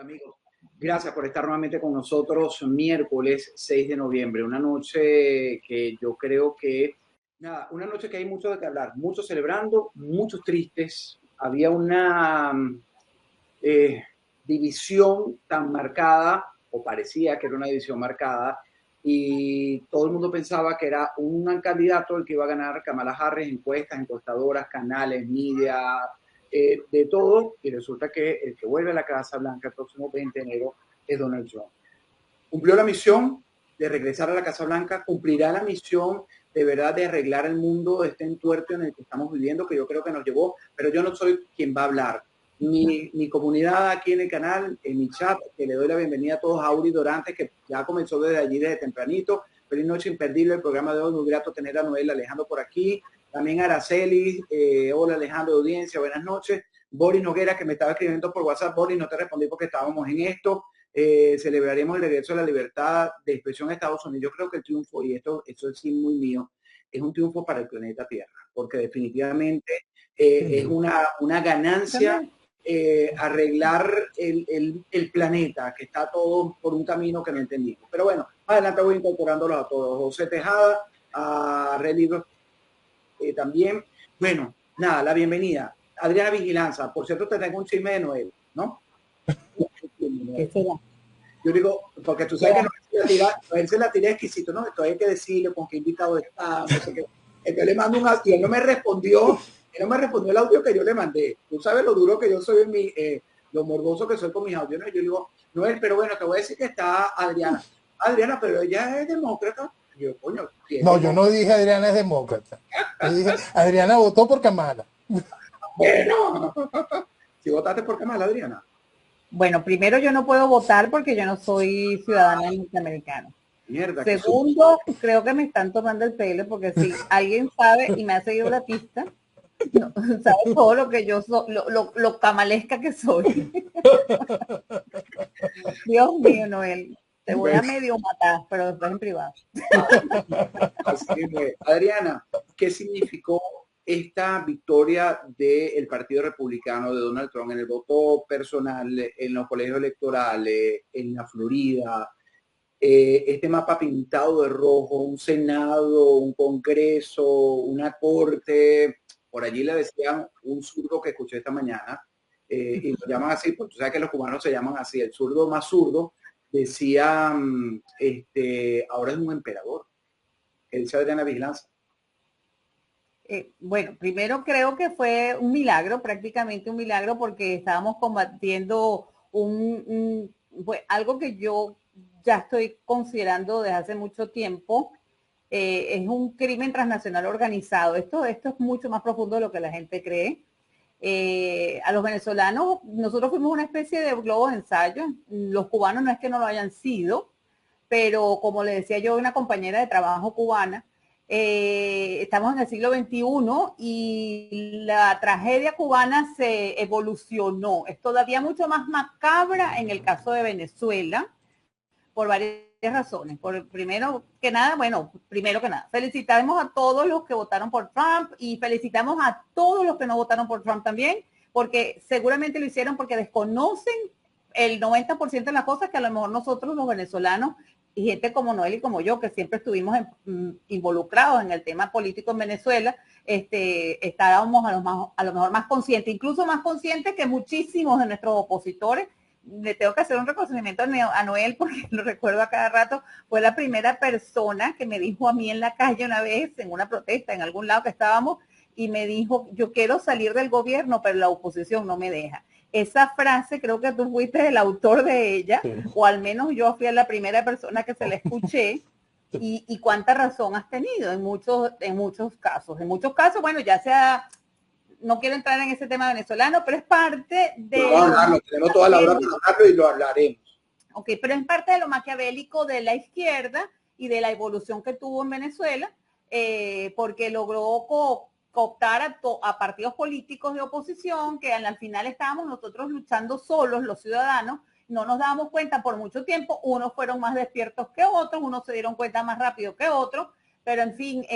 amigos. Gracias por estar nuevamente con nosotros miércoles 6 de noviembre, una noche que yo creo que, nada, una noche que hay mucho de qué hablar, muchos celebrando, muchos tristes. Había una eh, división tan marcada, o parecía que era una división marcada, y todo el mundo pensaba que era un candidato el que iba a ganar Kamala Harris, encuestas, encuestadoras, canales, media, de todo, y resulta que el que vuelve a la Casa Blanca el próximo 20 de enero es Donald Trump. Cumplió la misión de regresar a la Casa Blanca, cumplirá la misión de verdad de arreglar el mundo, este entuerto en el que estamos viviendo, que yo creo que nos llevó, pero yo no soy quien va a hablar. Mi comunidad aquí en el canal, en mi chat, que le doy la bienvenida a todos, a Auri Dorantes, que ya comenzó desde allí, desde tempranito. Feliz noche imperdible el programa de hoy, muy grato tener a Noel Alejandro por aquí, también Araceli, hola Alejandro de audiencia, buenas noches. Boris Noguera, que me estaba escribiendo por WhatsApp. Boris, no te respondí porque estábamos en esto. Celebraremos el regreso de la libertad de expresión a Estados Unidos. Yo creo que el triunfo, y esto es sí muy mío, es un triunfo para el planeta Tierra, porque definitivamente es una ganancia arreglar el planeta, que está todo por un camino que no entendimos. Pero bueno, adelante voy incorporándolos a todos. José Tejada, a Red Libros también. Bueno, nada, la bienvenida. Adriana Vigilanza, por cierto, te tengo un chisme de Noel, ¿no? ¿Qué será? Yo digo, porque tú sabes que Noel se la tira exquisito, ¿no? Esto hay que decirle con qué invitado está, no sé qué. Entonces le mando un audio, y él no me respondió el audio que yo le mandé. Tú sabes lo duro que yo soy en mi, lo morboso que soy con mis audios, ¿no? Yo digo, Noel, pero bueno, te voy a decir que está Adriana. Adriana, pero ella es demócrata. Y yo, coño, si es no, yo no dije Adriana es demócrata. Yo dije, Adriana votó por Kamala. Bueno, si votaste por Kamala, Adriana. Bueno, primero yo no puedo votar porque yo no soy ciudadana norteamericana. Mierda, Segundo, creo que me están tomando el pelo porque si alguien sabe y me ha seguido la pista, no, sabe todo lo que yo soy, lo camalesca que soy. Dios mío, Noel, te voy a medio matar, pero después en privado. Así que, Adriana, ¿qué significó esta victoria del Partido Republicano de Donald Trump en el voto personal, en los colegios electorales, en la Florida? Este mapa pintado de rojo, un Senado, un Congreso, una Corte, por allí le decían un zurdo que escuché esta mañana, y lo llaman así, porque tú sabes que los cubanos se llaman así, el zurdo más zurdo, decía, ahora es un emperador. Él se Adriana Vigilanza. Bueno, primero creo que fue un milagro, prácticamente un milagro, porque estábamos combatiendo algo que yo ya estoy considerando desde hace mucho tiempo. Es un crimen transnacional organizado. Esto es mucho más profundo de lo que la gente cree. A los venezolanos, nosotros fuimos una especie de globo de ensayo. Los cubanos no es que no lo hayan sido, pero como le decía yo a una compañera de trabajo cubana, estamos en el siglo XXI y la tragedia cubana se evolucionó. Es todavía mucho más macabra en el caso de Venezuela, por varias razones. Primero que nada, felicitamos a todos los que votaron por Trump y felicitamos a todos los que no votaron por Trump también, porque seguramente lo hicieron porque desconocen el 90% de las cosas que a lo mejor nosotros los venezolanos y gente como Noel y como yo, que siempre estuvimos involucrados en el tema político en Venezuela, estábamos a lo mejor más conscientes, incluso más conscientes que muchísimos de nuestros opositores. Le tengo que hacer un reconocimiento a Noel porque lo recuerdo a cada rato. Fue la primera persona que me dijo a mí en la calle una vez, en una protesta, en algún lado que estábamos, y me dijo, yo quiero salir del gobierno, pero la oposición no me deja. Esa frase creo que tú fuiste el autor de ella, sí, o al menos yo fui la primera persona que se la escuché. Y cuánta razón has tenido en muchos casos. En muchos casos, bueno, ya sea, no quiero entrar en ese tema venezolano, pero es parte de... Vamos a hablarlo, tenemos toda la hora para hablarlo y lo hablaremos. Ok, pero es parte de lo maquiavélico de la izquierda y de la evolución que tuvo en Venezuela, porque logró cooptar a partidos políticos de oposición, que al final estábamos nosotros luchando solos, los ciudadanos, no nos dábamos cuenta por mucho tiempo, unos fueron más despiertos que otros, unos se dieron cuenta más rápido que otros, pero en fin,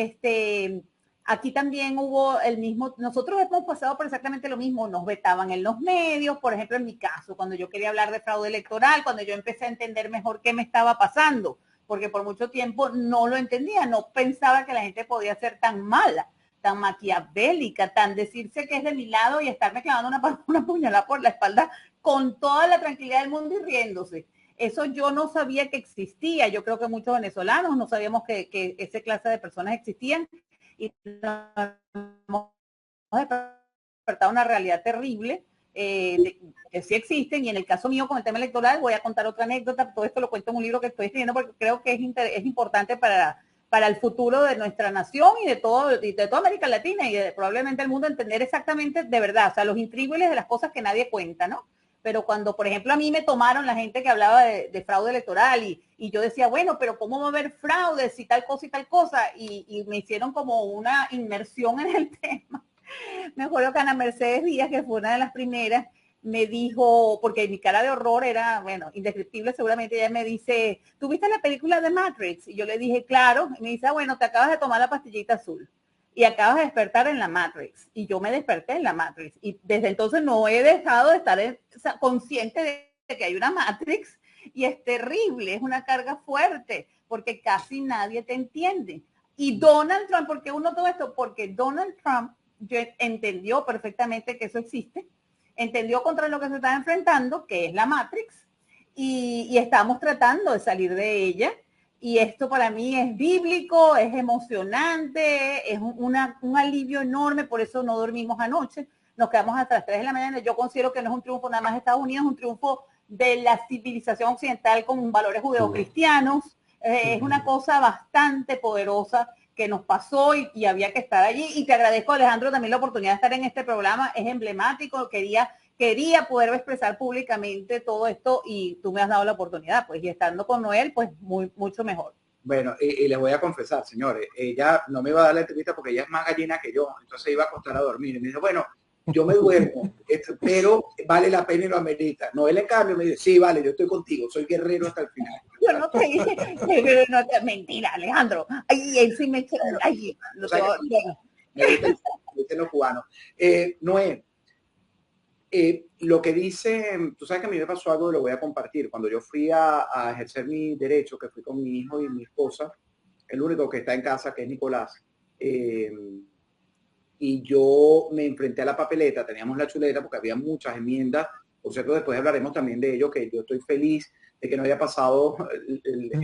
aquí también hubo el mismo, nosotros hemos pasado por exactamente lo mismo, nos vetaban en los medios, por ejemplo, en mi caso, cuando yo quería hablar de fraude electoral, cuando yo empecé a entender mejor qué me estaba pasando, porque por mucho tiempo no lo entendía, no pensaba que la gente podía ser tan mala, tan maquiavélica, tan decirse que es de mi lado y estarme clavando una puñalada por la espalda con toda la tranquilidad del mundo y riéndose. Eso yo no sabía que existía. Yo creo que muchos venezolanos no sabíamos que esa clase de personas existían y nos hemos despertado una realidad terrible que sí existen. Y en el caso mío con el tema electoral voy a contar otra anécdota. Todo esto lo cuento en un libro que estoy escribiendo porque creo que es importante para el futuro de nuestra nación y de toda América Latina y probablemente el mundo, entender exactamente de verdad, o sea, los intríngulis de las cosas que nadie cuenta, ¿no? Pero cuando, por ejemplo, a mí me tomaron la gente que hablaba de fraude electoral y yo decía, bueno, pero ¿cómo va a haber fraudes y tal cosa y tal cosa? Y me hicieron como una inmersión en el tema. Me acuerdo que Ana Mercedes Díaz, que fue una de las primeras, me dijo, porque mi cara de horror era, bueno, indescriptible, seguramente ella me dice, ¿tú viste la película de Matrix? Y yo le dije, claro. Y me dice, bueno, te acabas de tomar la pastillita azul y acabas de despertar en la Matrix. Y yo me desperté en la Matrix. Y desde entonces no he dejado de estar consciente de que hay una Matrix y es terrible, es una carga fuerte, porque casi nadie te entiende. Y Donald Trump, ¿por qué uno todo esto? Porque Donald Trump entendió perfectamente que eso existe, entendió contra lo que se está enfrentando, que es la Matrix, y estamos tratando de salir de ella. Y esto para mí es bíblico, es emocionante, es un alivio enorme, por eso no dormimos anoche, nos quedamos hasta las 3 de la mañana. Yo considero que no es un triunfo nada más de Estados Unidos, es un triunfo de la civilización occidental con valores judeocristianos, es una cosa bastante poderosa que nos pasó y había que estar allí. Y te agradezco, Alejandro, también la oportunidad de estar en este programa, es emblemático, quería poder expresar públicamente todo esto y tú me has dado la oportunidad, pues, y estando con Noel, pues mucho mejor. Bueno, y les voy a confesar, señores, ella no me iba a dar la entrevista porque ella es más gallina que yo, entonces iba a acostar a dormir. Y me dijo, bueno, yo me duermo, pero vale la pena y lo amerita. Noel, en cambio, me dice, sí, vale, yo estoy contigo, soy guerrero hasta el final. Yo no te dije, mentira, Alejandro. Ay, él sí me... Ay, o sea, me gustan los cubanos. Noel, lo que dice, tú sabes que a mí me pasó algo y lo voy a compartir. Cuando yo fui a ejercer mi derecho, que fui con mi hijo y mi esposa, el único que está en casa, que es Nicolás, y yo me enfrenté a la papeleta, teníamos la chuleta porque había muchas enmiendas. Por cierto, después hablaremos también de ello, que yo estoy feliz de que no haya pasado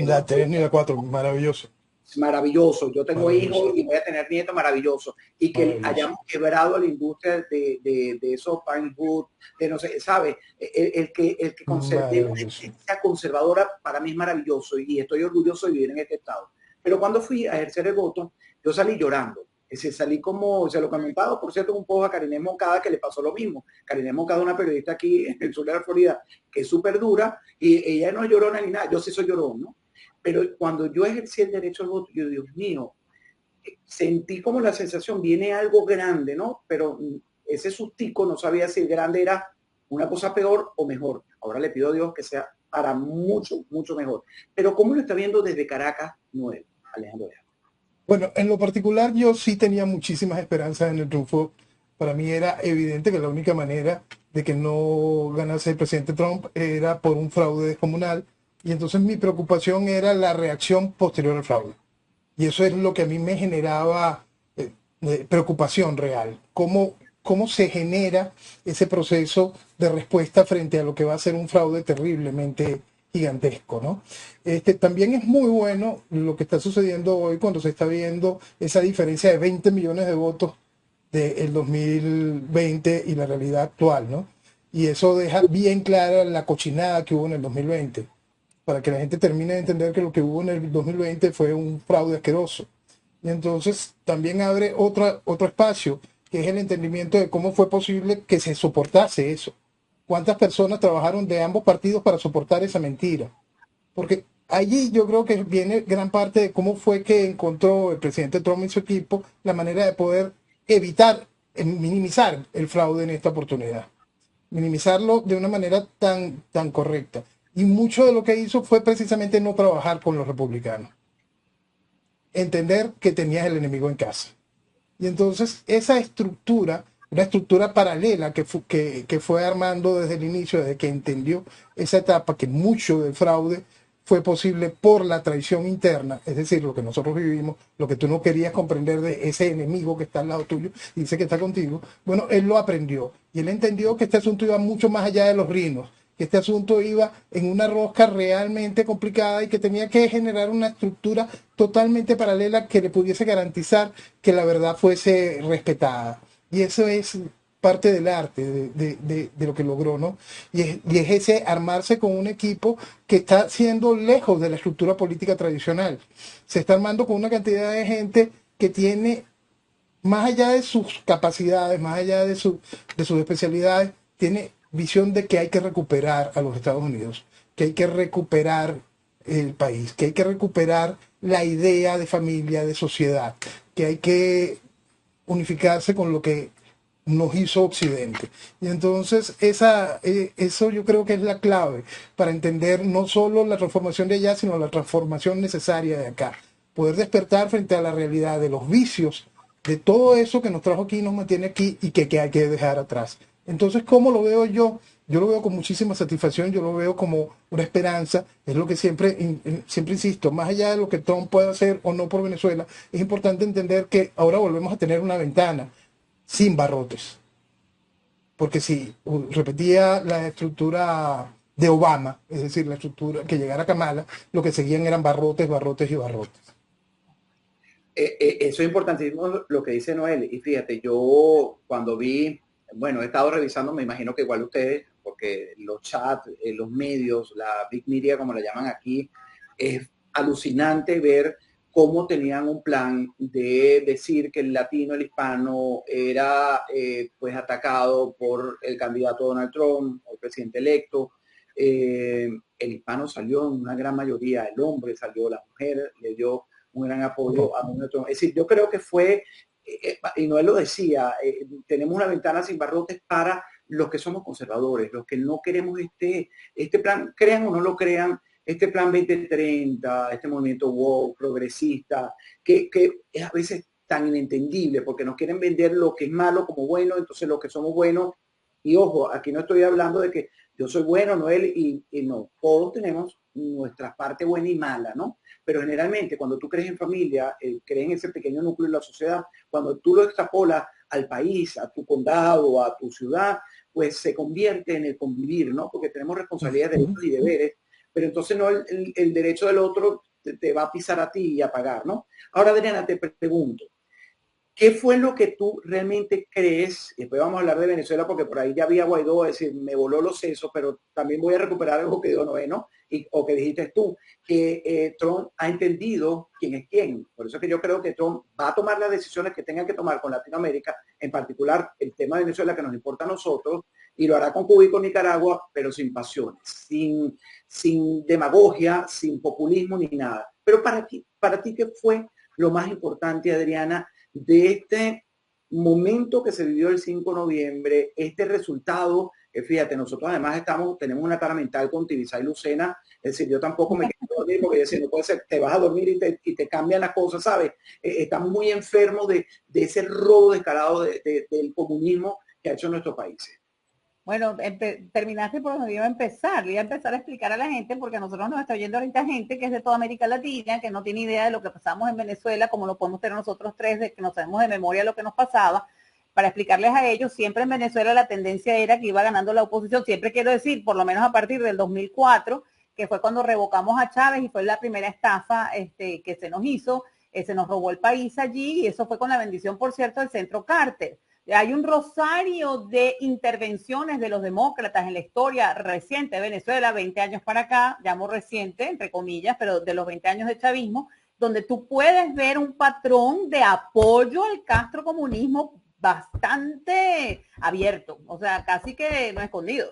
la 3 ni la 4, maravilloso. Maravilloso. Yo tengo hijos y voy a tener nietos, maravilloso. Y que hayamos quebrado la industria de esos fine food, de no sé, ¿sabes? El que sea conservadora para mí es maravilloso y estoy orgulloso de vivir en este estado. Pero cuando fui a ejercer el voto, yo salí llorando. Salí como, se lo comentaba, por cierto, un poco a Karine Moncada, que le pasó lo mismo. Karine Moncada, una periodista aquí en el sur de la Florida, que es súper dura, y ella no llorona ni nada. Yo sí soy llorón, ¿no? Pero cuando yo ejercí el derecho al voto, yo, Dios mío, sentí como la sensación, viene algo grande, ¿no? Pero ese sustico no sabía si el grande era una cosa peor o mejor. Ahora le pido a Dios que sea para mucho, mucho mejor. Pero ¿cómo lo está viendo desde Caracas, Noel, Alejandro? Bueno, en lo particular yo sí tenía muchísimas esperanzas en el triunfo. Para mí era evidente que la única manera de que no ganase el presidente Trump era por un fraude descomunal. Y entonces mi preocupación era la reacción posterior al fraude. Y eso es lo que a mí me generaba preocupación real. ¿Cómo se genera ese proceso de respuesta frente a lo que va a ser un fraude terriblemente gigantesco, ¿no? También es muy bueno lo que está sucediendo hoy cuando se está viendo esa diferencia de 20 millones de votos del 2020 y la realidad actual, ¿no? Y eso deja bien clara la cochinada que hubo en el 2020, para que la gente termine de entender que lo que hubo en el 2020 fue un fraude asqueroso. Y entonces también abre otro espacio, que es el entendimiento de cómo fue posible que se soportase eso. ¿Cuántas personas trabajaron de ambos partidos para soportar esa mentira? Porque allí yo creo que viene gran parte de cómo fue que encontró el presidente Trump y su equipo la manera de poder evitar, minimizar el fraude en esta oportunidad. Minimizarlo de una manera tan correcta. Y mucho de lo que hizo fue precisamente no trabajar con los republicanos. Entender que tenías el enemigo en casa. Y entonces esa estructura, una estructura paralela que fue armando desde el inicio, desde que entendió esa etapa, que mucho del fraude fue posible por la traición interna, es decir, lo que nosotros vivimos, lo que tú no querías comprender de ese enemigo que está al lado tuyo y dice que está contigo, bueno, él lo aprendió y él entendió que este asunto iba mucho más allá de los rinos, que este asunto iba en una rosca realmente complicada y que tenía que generar una estructura totalmente paralela que le pudiese garantizar que la verdad fuese respetada. Y eso es parte del arte de lo que logró, ¿no? Y es ese armarse con un equipo que está siendo lejos de la estructura política tradicional. Se está armando con una cantidad de gente que tiene, más allá de sus capacidades, más allá de sus especialidades, tiene visión de que hay que recuperar a los Estados Unidos, que hay que recuperar el país, que hay que recuperar la idea de familia, de sociedad, que hay que unificarse con lo que nos hizo Occidente. Y entonces eso yo creo que es la clave para entender no solo la transformación de allá, sino la transformación necesaria de acá. Poder despertar frente a la realidad de los vicios, de todo eso que nos trajo aquí y nos mantiene aquí y que hay que dejar atrás. Entonces, ¿cómo lo veo yo? Yo lo veo con muchísima satisfacción, yo lo veo como una esperanza, es lo que siempre insisto, más allá de lo que Trump pueda hacer o no por Venezuela, es importante entender que ahora volvemos a tener una ventana sin barrotes. Porque si repetía la estructura de Obama, es decir, la estructura que llegara Kamala, lo que seguían eran barrotes, barrotes y barrotes. Eso es importantísimo lo que dice Noel. Y fíjate, yo cuando vi, bueno, he estado revisando, me imagino que igual ustedes, porque los chats, los medios, la big media, como la llaman aquí, es alucinante ver cómo tenían un plan de decir que el latino, el hispano, era pues atacado por el candidato Donald Trump, el presidente electo. El hispano salió en una gran mayoría, el hombre salió, la mujer le dio un gran apoyo a Donald Trump. Es decir, yo creo que fue, y Noel lo decía, tenemos una ventana sin barrotes para los que somos conservadores, los que no queremos este plan, crean o no lo crean, este plan 2030, este movimiento woke, progresista, que es a veces tan inentendible porque nos quieren vender lo que es malo como bueno, entonces lo que somos buenos, y ojo, aquí no estoy hablando de que yo soy bueno, Noel, y no, todos tenemos nuestra parte buena y mala, ¿no? Pero generalmente cuando tú crees en familia, crees en ese pequeño núcleo de la sociedad, cuando tú lo extrapolas al país, a tu condado, a tu ciudad, pues se convierte en el convivir, ¿no? Porque tenemos responsabilidades, derechos y deberes, pero entonces no el derecho del otro te va a pisar a ti y a pagar, ¿no? Ahora, Adriana, te pregunto, ¿qué fue lo que tú realmente crees? Y después vamos a hablar de Venezuela porque por ahí ya había Guaidó, es decir, me voló los sesos, pero también voy a recuperar algo que dio Noé, ¿no? O que dijiste tú, que Trump ha entendido quién es quién. Por eso es que yo creo que Trump va a tomar las decisiones que tenga que tomar con Latinoamérica, en particular el tema de Venezuela que nos importa a nosotros, y lo hará con Cuba y con Nicaragua, pero sin pasiones, sin demagogia, sin populismo ni nada. Pero para ti, ¿qué fue lo más importante, Adriana, de este momento que se vivió el 5 de noviembre, este resultado? Fíjate, nosotros además tenemos una tara mental con Tibisay y Lucena, es decir, yo tampoco me quiero dormir porque yo decía, no puede ser, te vas a dormir y te cambian las cosas, ¿sabes? Estamos muy enfermos de ese robo descarado del comunismo que ha hecho nuestros países. Bueno, terminaste por donde iba a empezar. Voy a empezar a explicar a la gente, porque a nosotros nos está oyendo ahorita gente que es de toda América Latina, que no tiene idea de lo que pasamos en Venezuela, como lo podemos tener nosotros tres, de que no sabemos de memoria lo que nos pasaba. Para explicarles a ellos, siempre en Venezuela la tendencia era que iba ganando la oposición. Siempre quiero decir, por lo menos a partir del 2004, que fue cuando revocamos a Chávez y fue la primera estafa que se nos hizo. Se nos robó el país allí y eso fue con la bendición, por cierto, del Centro Carter. Hay un rosario de intervenciones de los demócratas en la historia reciente de Venezuela, 20 años para acá, llamo reciente, entre comillas, pero de los 20 años de chavismo, donde tú puedes ver un patrón de apoyo al castrocomunismo bastante abierto, o sea, casi que no escondido.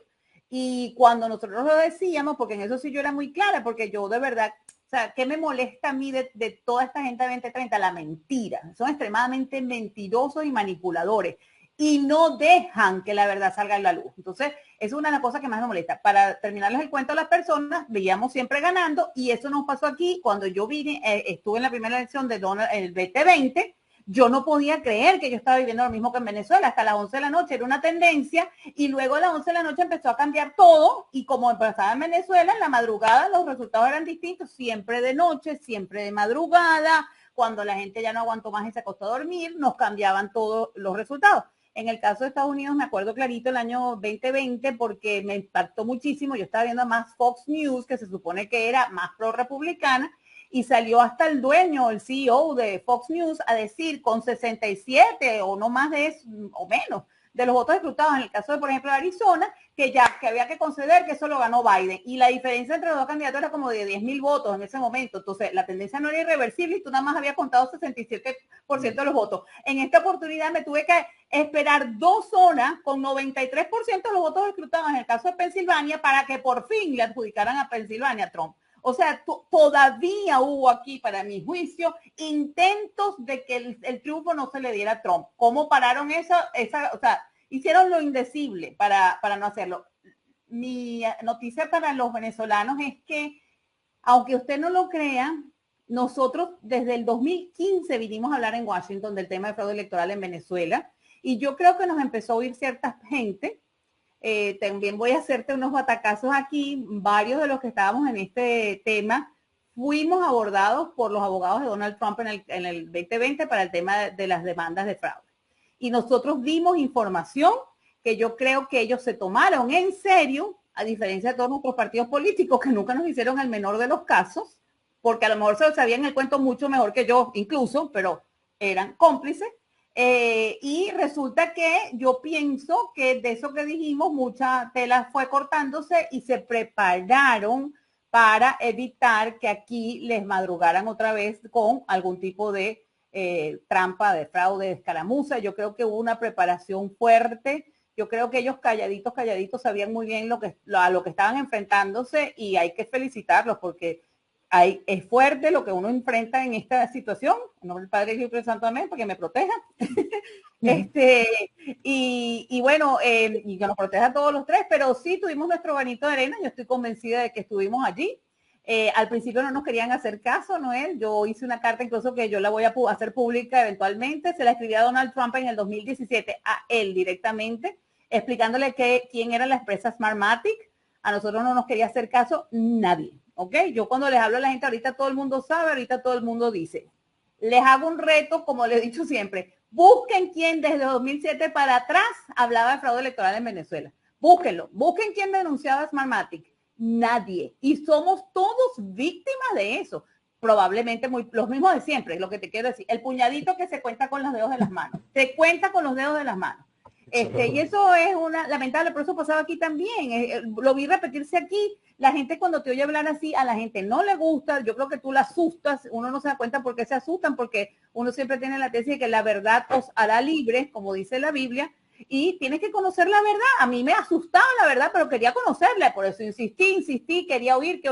Y cuando nosotros lo decíamos, porque en eso sí yo era muy clara, porque yo de verdad, o sea, ¿qué me molesta a mí de toda esta gente de 2030? La mentira. Son extremadamente mentirosos y manipuladores y no dejan que la verdad salga a la luz. Entonces, es una de las cosas que más me molesta. Para terminarles el cuento a las personas, veíamos siempre ganando y eso nos pasó aquí cuando yo vine, estuve en la primera elección de Donald en el 2020, yo no podía creer que yo estaba viviendo lo mismo que en Venezuela. Hasta las 11 de la noche era una tendencia y luego a las 11 de la noche empezó a cambiar todo y como empezaba en Venezuela, en la madrugada los resultados eran distintos, siempre de noche, siempre de madrugada. Cuando la gente ya no aguantó más y se acostó a dormir, nos cambiaban todos los resultados. En el caso de Estados Unidos me acuerdo clarito el año 2020 porque me impactó muchísimo. Yo estaba viendo más Fox News, que se supone que era más pro-republicana, y salió hasta el dueño, el CEO de Fox News, a decir con 67 o no más de eso, o menos, de los votos escrutados, en el caso de, por ejemplo, de Arizona, que había que conceder que eso lo ganó Biden. Y la diferencia entre los dos candidatos era como de 10,000 votos en ese momento. Entonces, la tendencia no era irreversible y tú nada más habías contado 67% de los votos. En esta oportunidad me tuve que esperar 2 horas con 93% de los votos escrutados en el caso de Pensilvania para que por fin le adjudicaran a Pensilvania a Trump. O sea, todavía hubo aquí, para mi juicio, intentos de que el triunfo no se le diera a Trump. ¿Cómo pararon esa o sea, hicieron lo indecible para no hacerlo? Mi noticia para los venezolanos es que, aunque usted no lo crea, nosotros desde el 2015 vinimos a hablar en Washington del tema de fraude electoral en Venezuela y yo creo que nos empezó a oír cierta gente. También voy a hacerte unos batacazos aquí. Varios de los que estábamos en este tema fuimos abordados por los abogados de Donald Trump en el 2020 para el tema de las demandas de fraude. Y nosotros dimos información que yo creo que ellos se tomaron en serio, a diferencia de todos nuestros partidos políticos que nunca nos hicieron el menor de los casos, porque a lo mejor se lo sabían el cuento mucho mejor que yo incluso, pero eran cómplices. Y resulta que yo pienso que de eso que dijimos, mucha tela fue cortándose y se prepararon para evitar que aquí les madrugaran otra vez con algún tipo de trampa, de fraude, de escaramuza. Yo creo que hubo una preparación fuerte. Yo creo que ellos calladitos sabían muy bien a lo que estaban enfrentándose y hay que felicitarlos porque es fuerte lo que uno enfrenta en esta situación. En nombre del Padre, Hijo y Espíritu Santo, amén, porque me proteja. Y bueno, y que nos proteja a todos los tres, pero sí tuvimos nuestro granito de arena. Yo estoy convencida de que estuvimos allí. Al principio no nos querían hacer caso, Noel. Yo hice una carta incluso que yo la voy a hacer pública eventualmente. Se la escribí a Donald Trump en el 2017, a él directamente, explicándole quién era la empresa Smartmatic. A nosotros no nos quería hacer caso nadie. ¿Ok? Yo cuando les hablo a la gente, ahorita todo el mundo sabe, ahorita todo el mundo dice. Les hago un reto, como les he dicho siempre. Busquen quién desde 2007 para atrás hablaba de fraude electoral en Venezuela. Búsquenlo. Busquen quién denunciaba Smartmatic. Nadie. Y somos todos víctimas de eso. Probablemente los mismos de siempre, es lo que te quiero decir. El puñadito que se cuenta con los dedos de las manos. Se cuenta con los dedos de las manos. Y eso es lamentable, por eso pasaba aquí también. Lo vi repetirse aquí. La gente cuando te oye hablar así, a la gente no le gusta. Yo creo que tú la asustas. Uno no se da cuenta por qué se asustan, porque uno siempre tiene la tesis de que la verdad os hará libres, como dice la Biblia, y tienes que conocer la verdad. A mí me asustaba la verdad, pero quería conocerla. Por eso insistí, quería oír.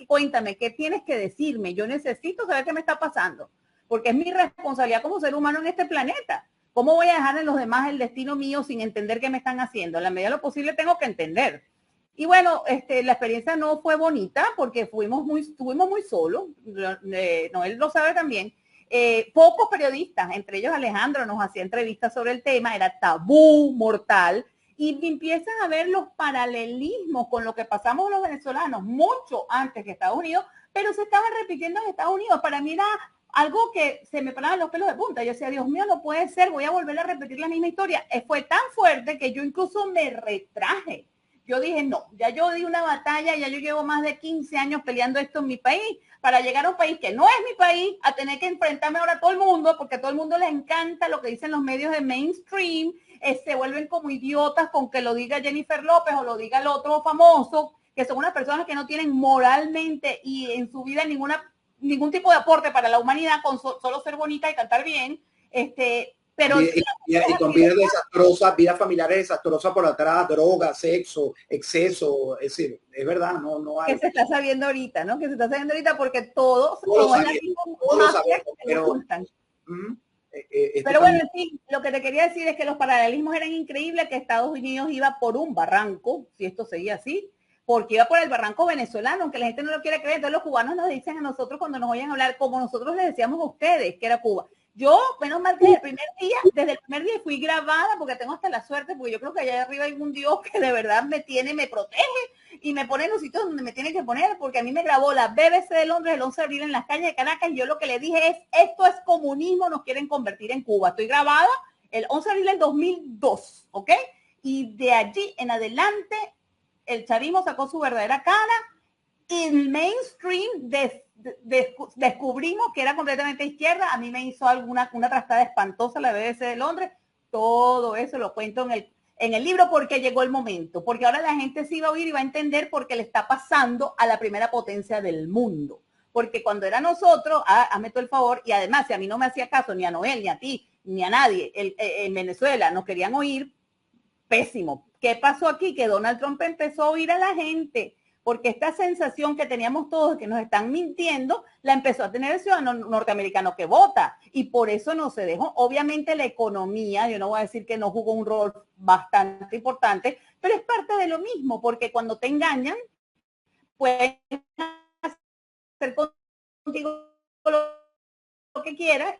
Cuéntame, ¿qué tienes que decirme? Yo necesito saber qué me está pasando, porque es mi responsabilidad como ser humano en este planeta. ¿Cómo voy a dejar en los demás el destino mío sin entender qué me están haciendo? En la medida de lo posible tengo que entender. Y bueno, la experiencia no fue bonita porque estuvimos muy solos. Noel lo sabe también. Pocos periodistas, entre ellos Alejandro, nos hacía entrevistas sobre el tema. Era tabú mortal. Y empiezan a ver los paralelismos con lo que pasamos los venezolanos mucho antes que Estados Unidos, pero se estaban repitiendo en Estados Unidos. Para mí era algo que se me paraban los pelos de punta. Yo decía, Dios mío, no puede ser, voy a volver a repetir la misma historia. Fue tan fuerte que yo incluso me retraje. Yo dije, no, ya yo di una batalla, ya yo llevo más de 15 años peleando esto en mi país, para llegar a un país que no es mi país, a tener que enfrentarme ahora a todo el mundo, porque a todo el mundo les encanta lo que dicen los medios de mainstream, se vuelven como idiotas con que lo diga Jennifer López o lo diga el otro famoso, que son unas personas que no tienen moralmente y en su vida ningún tipo de aporte para la humanidad con solo ser bonita y cantar bien, pero y con vidas desastrosas, vidas familiares desastrosas por atrás, droga, sexo, exceso, es decir, es verdad, no hay. Que se está sabiendo ahorita, ¿no? Que se está sabiendo ahorita porque todos lo sabemos, pero bueno, en fin, lo que te quería decir es que los paralelismos eran increíbles, que Estados Unidos iba por un barranco, si esto seguía así, porque iba por el barranco venezolano, aunque la gente no lo quiere creer. Entonces los cubanos nos dicen a nosotros cuando nos oyen hablar, como nosotros les decíamos a ustedes, que era Cuba. Yo, menos mal que desde el primer día fui grabada, porque tengo hasta la suerte, porque yo creo que allá arriba hay un Dios que de verdad me protege y me pone en los sitios donde me tiene que poner, porque a mí me grabó la BBC de Londres el 11 de abril en las calles de Caracas, y yo lo que le dije es, esto es comunismo, nos quieren convertir en Cuba. Estoy grabada el 11 de abril del 2002, ¿ok? Y de allí en adelante, el chavismo sacó su verdadera cara, y el mainstream descubrimos que era completamente izquierda. A mí me hizo una trastada espantosa la BBC de Londres. Todo eso lo cuento en el libro, porque llegó el momento, porque ahora la gente sí va a oír y va a entender por qué le está pasando a la primera potencia del mundo. Porque cuando era nosotros, hazme todo el favor, y además si a mí no me hacía caso ni a Noel, ni a ti, ni a nadie, en Venezuela nos querían oír, pésimo. ¿Qué pasó aquí? Que Donald Trump empezó a oír a la gente, porque esta sensación que teníamos todos de que nos están mintiendo, la empezó a tener el ciudadano norteamericano que vota, y por eso no se dejó. Obviamente la economía, yo no voy a decir que no jugó un rol bastante importante, pero es parte de lo mismo, porque cuando te engañan, pueden hacer contigo lo que quieras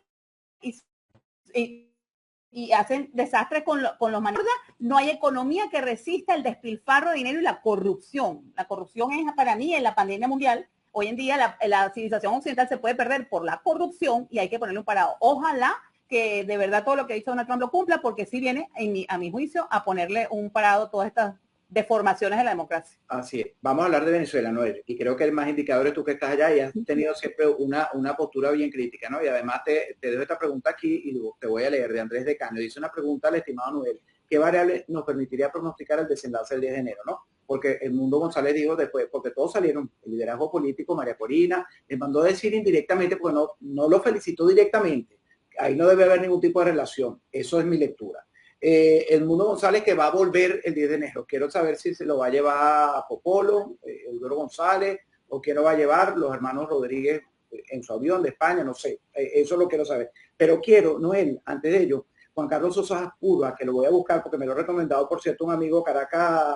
y hacen desastres con los manejos. No hay economía que resista el despilfarro de dinero y la corrupción. La corrupción es, para mí, en la pandemia mundial, hoy en día la civilización occidental se puede perder por la corrupción, y hay que ponerle un parado. Ojalá que de verdad todo lo que ha dicho Donald Trump lo cumpla, porque sí viene, a mi juicio, a ponerle un parado a todas estas deformaciones de la democracia. Así es. Vamos a hablar de Venezuela, Noel, y creo que el más indicador es tú, que estás allá y has tenido siempre una postura bien crítica, ¿no? Y además te dejo esta pregunta aquí y te voy a leer, de Andrés de Caño. Dice una pregunta al estimado Noel: ¿qué variable nos permitiría pronosticar el desenlace del 10 de enero, no? Porque el Mundo González dijo después, porque todos salieron, el liderazgo político, María Corina, le mandó a decir indirectamente, porque no lo felicitó directamente. Ahí no debe haber ningún tipo de relación. Eso es mi lectura. El Mundo González, que va a volver el 10 de enero. Quiero saber si se lo va a llevar a Popolo, Eudoro González, o quién lo va a llevar los hermanos Rodríguez en su avión de España, no sé. Eso lo quiero saber. Pero quiero, Noel, antes de ello, Juan Carlos Sosa Urba, que lo voy a buscar porque me lo ha recomendado, por cierto, un amigo Caracas,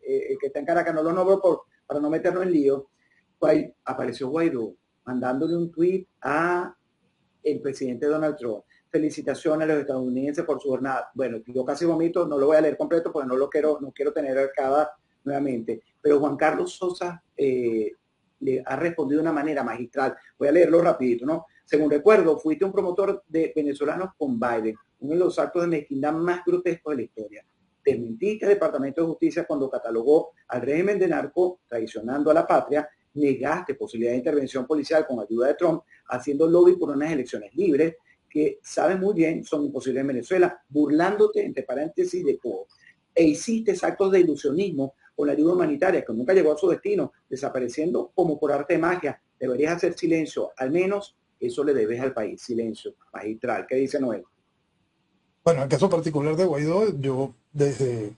que está en Caracas, no lo nombro para no meternos en lío. Pues ahí apareció Guaidó mandándole un tuit a el presidente Donald Trump. Felicitaciones a los estadounidenses por su jornada. Bueno, yo casi vomito, no lo voy a leer completo porque no quiero tener arcada nuevamente. Pero Juan Carlos Sosa le ha respondido de una manera magistral. Voy a leerlo rapidito, ¿no? Según recuerdo, fuiste un promotor de venezolanos con Biden, uno de los actos de mezquindad más grotescos de la historia. Desmentiste al Departamento de Justicia cuando catalogó al régimen de narco traicionando a la patria. Negaste posibilidad de intervención policial con ayuda de Trump, haciendo lobby por unas elecciones libres que sabes muy bien son imposibles en Venezuela, burlándote, entre paréntesis, de todo. E hiciste actos de ilusionismo con la ayuda humanitaria que nunca llegó a su destino, desapareciendo como por arte de magia. Deberías hacer silencio, al menos eso le debes al país. Silencio magistral. ¿Qué dice Noel? Bueno, en el caso particular de Guaidó, yo desde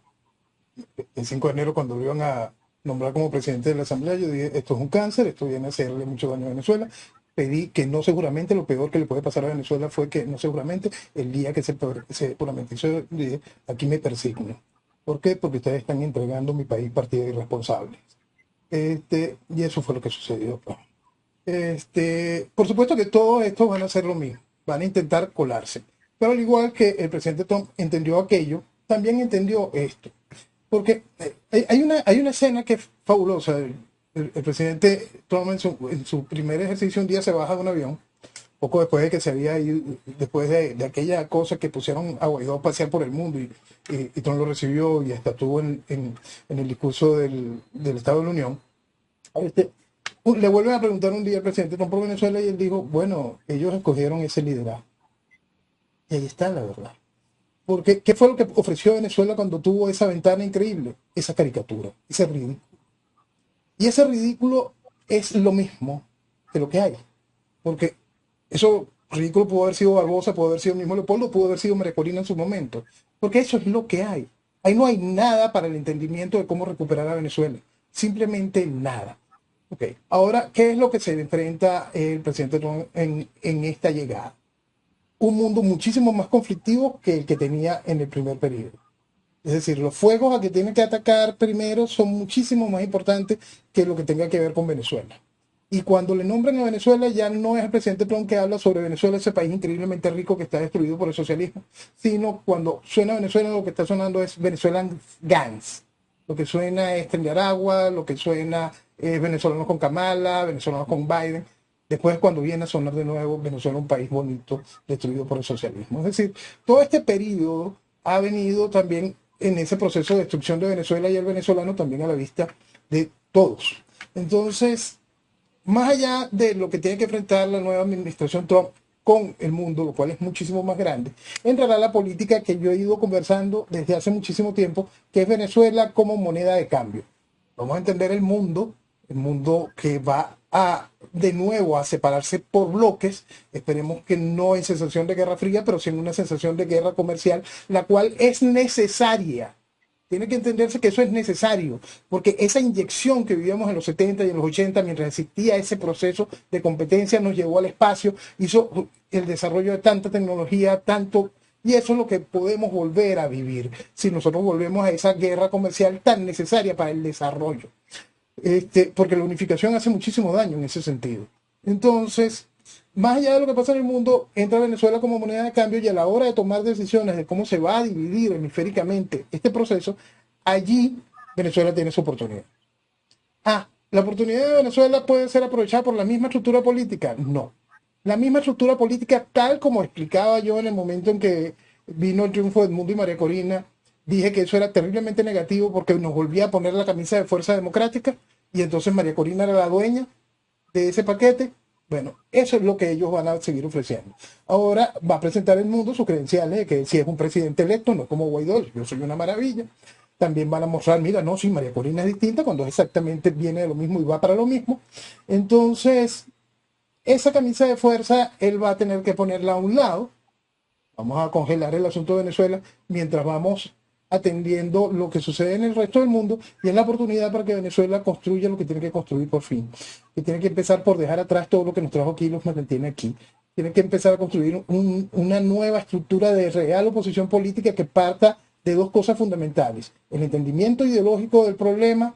el 5 de enero, cuando lo iban a nombrar como presidente de la Asamblea, yo dije, esto es un cáncer, esto viene a hacerle mucho daño a Venezuela. Pedí que no seguramente lo peor que le puede pasar a Venezuela fue que no seguramente el día que se puramente hizo, dije, aquí me persigno. ¿Por qué? Porque ustedes están entregando mi país partida irresponsable. Y eso fue lo que sucedió. Por supuesto que todos estos van a hacer lo mismo, van a intentar colarse. Pero al igual que el presidente Trump entendió aquello, también entendió esto. Porque hay una escena que es fabulosa. El presidente Trump en su primer ejercicio un día se baja de un avión, poco después de que se había ido, después de aquella cosa que pusieron a Guaidó a pasear por el mundo, y Trump lo recibió y hasta estuvo en el discurso del Estado de la Unión. Le vuelven a preguntar un día al presidente Trump por Venezuela y él dijo, bueno, ellos escogieron ese liderazgo. Y ahí está la verdad. Porque, ¿qué fue lo que ofreció Venezuela cuando tuvo esa ventana increíble? Esa caricatura, ese ridículo. Y ese ridículo es lo mismo que lo que hay. Porque eso ridículo pudo haber sido Barbosa, pudo haber sido el mismo Leopoldo, pudo haber sido María Corina en su momento. Porque eso es lo que hay. Ahí no hay nada para el entendimiento de cómo recuperar a Venezuela. Simplemente nada. Okay. Ahora, ¿qué es lo que se enfrenta el presidente Trump en esta llegada? Un mundo muchísimo más conflictivo que el que tenía en el primer periodo. Es decir, los fuegos a que tiene que atacar primero son muchísimo más importantes que lo que tenga que ver con Venezuela. Y cuando le nombran a Venezuela, ya no es el presidente Trump que habla sobre Venezuela, ese país increíblemente rico que está destruido por el socialismo, sino cuando suena Venezuela, lo que está sonando es Venezuelan Gangs. Lo que suena es Tren Agua, lo que suena es venezolanos con Kamala, venezolanos con Biden. Después, cuando viene a sonar de nuevo, Venezuela, un país bonito, destruido por el socialismo. Es decir, todo este periodo ha venido también en ese proceso de destrucción de Venezuela y el venezolano también a la vista de todos. Entonces, más allá de lo que tiene que enfrentar la nueva administración Trump con el mundo, lo cual es muchísimo más grande, entrará la política que yo he ido conversando desde hace muchísimo tiempo, que es Venezuela como moneda de cambio. Vamos a entender el mundo que va a de nuevo a separarse por bloques, esperemos que no en sensación de guerra fría, pero sí en una sensación de guerra comercial, la cual es necesaria. Tiene que entenderse que eso es necesario, porque esa inyección que vivíamos en los 70 y en los 80, mientras existía ese proceso de competencia, nos llevó al espacio, hizo el desarrollo de tanta tecnología, tanto, y eso es lo que podemos volver a vivir si nosotros volvemos a esa guerra comercial tan necesaria para el desarrollo. Porque la unificación hace muchísimo daño en ese sentido. Entonces, más allá de lo que pasa en el mundo, entra Venezuela como moneda de cambio y a la hora de tomar decisiones de cómo se va a dividir hemisféricamente este proceso, allí Venezuela tiene su oportunidad. ¿La oportunidad de Venezuela puede ser aprovechada por la misma estructura política? No. La misma estructura política, tal como explicaba yo en el momento en que vino el triunfo de Edmundo y María Corina, dije que eso era terriblemente negativo porque nos volvía a poner la camisa de Fuerza Democrática y entonces María Corina era la dueña de ese paquete. Bueno, eso es lo que ellos van a seguir ofreciendo. Ahora va a presentar el mundo sus credenciales de que si es un presidente electo, no es como Guaidó, yo soy una maravilla. También van a mostrar, mira, no, sí, María Corina es distinta cuando exactamente viene de lo mismo y va para lo mismo. Entonces, esa camisa de fuerza, él va a tener que ponerla a un lado. Vamos a congelar el asunto de Venezuela mientras vamos atendiendo lo que sucede en el resto del mundo y es la oportunidad para que Venezuela construya lo que tiene que construir por fin. Que tiene que empezar por dejar atrás todo lo que nos trajo aquí y los mantiene aquí. Tiene que empezar a construir una nueva estructura de real oposición política que parta de dos cosas fundamentales: el entendimiento ideológico del problema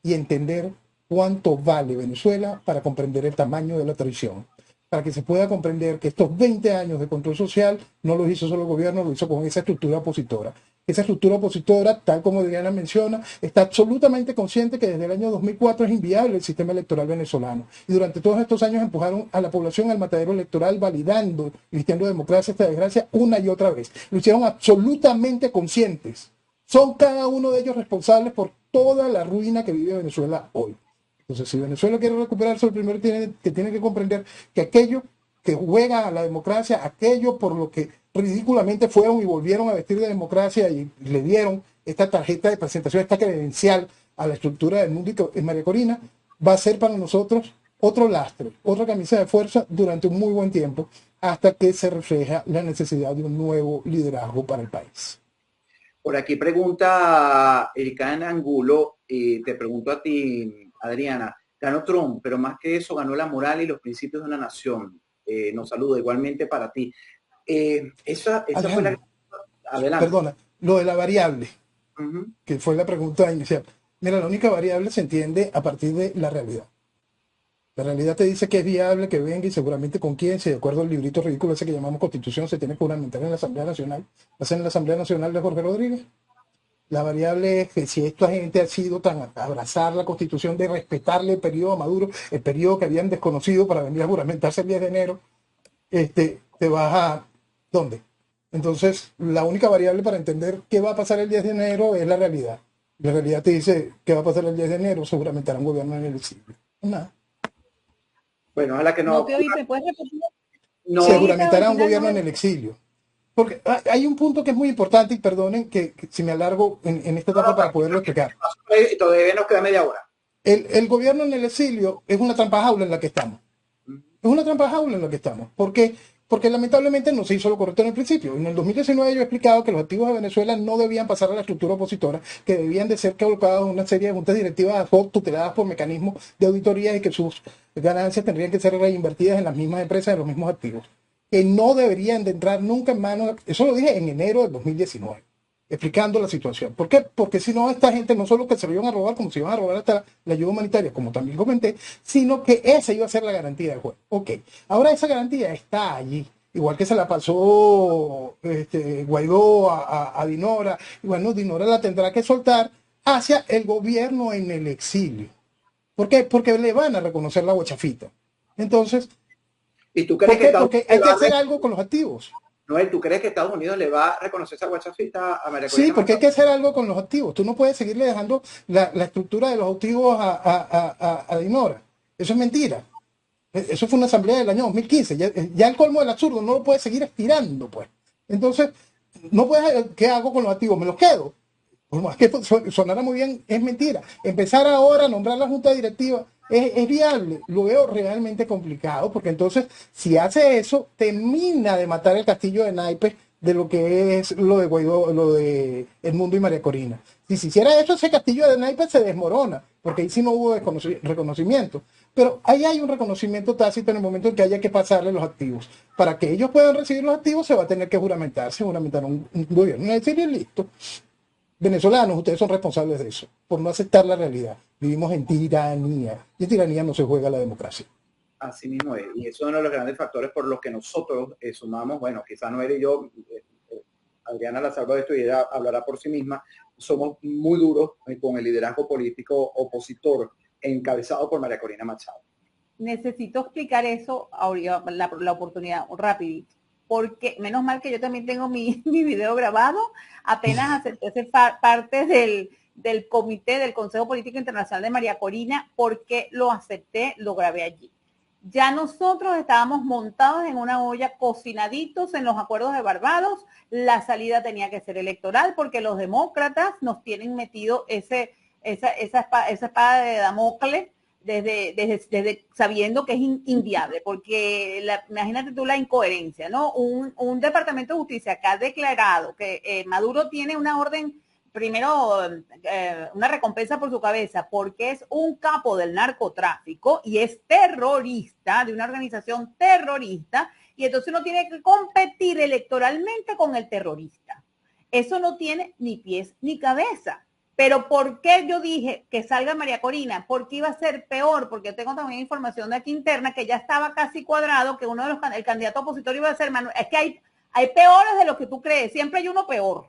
y entender cuánto vale Venezuela para comprender el tamaño de la traición. Para que se pueda comprender que estos 20 años de control social no lo hizo solo el gobierno, lo hizo con esa estructura opositora. Esa estructura opositora, tal como Diana menciona, está absolutamente consciente que desde el año 2004 es inviable el sistema electoral venezolano. Y durante todos estos años empujaron a la población al matadero electoral, validando y vistiendo democracia esta desgracia una y otra vez. Lo hicieron absolutamente conscientes. Son cada uno de ellos responsables por toda la ruina que vive Venezuela hoy. Entonces, si Venezuela quiere recuperarse, lo primero tiene que comprender que aquello que juega a la democracia, aquello por lo que ridículamente fueron y volvieron a vestir de democracia y le dieron esta tarjeta de presentación, esta credencial a la estructura del mundo en María Corina, va a ser para nosotros otro lastre, otra camisa de fuerza durante un muy buen tiempo, hasta que se refleja la necesidad de un nuevo liderazgo para el país. Por aquí pregunta Erika en Angulo, y te pregunto a ti, Adriana, ganó Trump, pero más que eso ganó la moral y los principios de una nación. Nos saluda igualmente para ti. Esa fue la... Adelante. Perdona, lo de la variable, que fue la pregunta inicial. Mira, la única variable se entiende a partir de la realidad. La realidad te dice que es viable, que venga y seguramente con quién, si de acuerdo al librito ridículo ese que llamamos Constitución, se tiene que juramentar en la Asamblea Nacional. Va a ser en la Asamblea Nacional de Jorge Rodríguez. La variable es que si esta gente ha sido tan abrazar la Constitución, de respetarle el periodo a Maduro, el periodo que habían desconocido para venir a juramentarse el 10 de enero, te vas a... ¿Dónde? Entonces, la única variable para entender qué va a pasar el 10 de enero es la realidad. La realidad te dice qué va a pasar el 10 de enero, seguramente hará un gobierno en el exilio. Nada. Bueno, ojalá que no. ¿Me puedes repetir? No, se juramentará un gobierno en el exilio. Porque hay un punto que es muy importante, y perdonen que si me alargo en esta etapa para poderlo explicar. Todavía nos queda media hora. El gobierno en el exilio es una trampa jaula en la que estamos. Es una trampa jaula en la que estamos. ¿Por qué? Porque lamentablemente no se hizo lo correcto en el principio. En el 2019 yo he explicado que los activos de Venezuela no debían pasar a la estructura opositora, que debían de ser colocados en una serie de juntas directivas ad hoc tuteladas por mecanismos de auditoría y que sus ganancias tendrían que ser reinvertidas en las mismas empresas, en los mismos activos. Que no deberían de entrar nunca en manos, eso lo dije en enero del 2019. explicando la situación. ¿Por qué? Porque si no, esta gente no solo que se lo iban a robar, como se iban a robar hasta la ayuda humanitaria, como también comenté, sino que esa iba a ser la garantía del juez. Ok, ahora esa garantía está allí. Igual que se la pasó Guaidó a Dinora, y bueno, Dinora la tendrá que soltar hacia el gobierno en el exilio. ¿Por qué? Porque le van a reconocer la guachafita. Entonces, ¿Y tú ¿por crees que qué? Estados Porque Unidos hay le que va hacer a... algo con los activos. Noel, ¿tú crees que Estados Unidos le va a reconocer esa guachafita a María Sí, Corina porque hay Machado? que hacer algo con los activos. Tú no puedes seguirle dejando la estructura de los activos a Dinora. Eso es mentira. Eso fue una asamblea del año 2015. Ya el colmo del absurdo no lo puedes seguir estirando, pues. Entonces, no puedes, ¿qué hago con los activos? ¿Me los quedo? Por más que sonara muy bien, es mentira. Empezar ahora a nombrar la junta directiva es viable. Lo veo realmente complicado, porque entonces, si hace eso, termina de matar el castillo de naipes de lo que es lo de Guaidó, lo de El Mundo y María Corina. Si se hiciera eso, ese castillo de naipes se desmorona, porque ahí sí no hubo reconocimiento. Pero ahí hay un reconocimiento tácito en el momento en que haya que pasarle los activos. Para que ellos puedan recibir los activos, se va a tener que juramentar un gobierno. Es decir, listo. Venezolanos, ustedes son responsables de eso, por no aceptar la realidad. Vivimos en tiranía, y en tiranía no se juega la democracia. Así mismo es. Y eso es uno de los grandes factores por los que nosotros sumamos, bueno, quizá Noel y yo, Adriana la salva de esto y ella hablará por sí misma, somos muy duros con el liderazgo político opositor encabezado por María Corina Machado. Necesito explicar eso, la oportunidad, rapidito, porque menos mal que yo también tengo mi video grabado, apenas acepté ser parte del comité del Consejo Político Internacional de María Corina, porque lo acepté, lo grabé allí. Ya nosotros estábamos montados en una olla, cocinaditos en los acuerdos de Barbados, la salida tenía que ser electoral, porque los demócratas nos tienen metido esa espada de Damocles, desde sabiendo que es inviable, porque imagínate tú la incoherencia, ¿no? Un Departamento de Justicia que ha declarado que Maduro tiene una orden, primero una recompensa por su cabeza, porque es un capo del narcotráfico y es terrorista, de una organización terrorista, y entonces uno tiene que competir electoralmente con el terrorista. Eso no tiene ni pies ni cabeza. Pero ¿por qué yo dije que salga María Corina? Porque iba a ser peor, porque tengo también información de aquí interna que ya estaba casi cuadrado, que el candidato opositor iba a ser Manuel. Es que hay peores de lo que tú crees, siempre hay uno peor.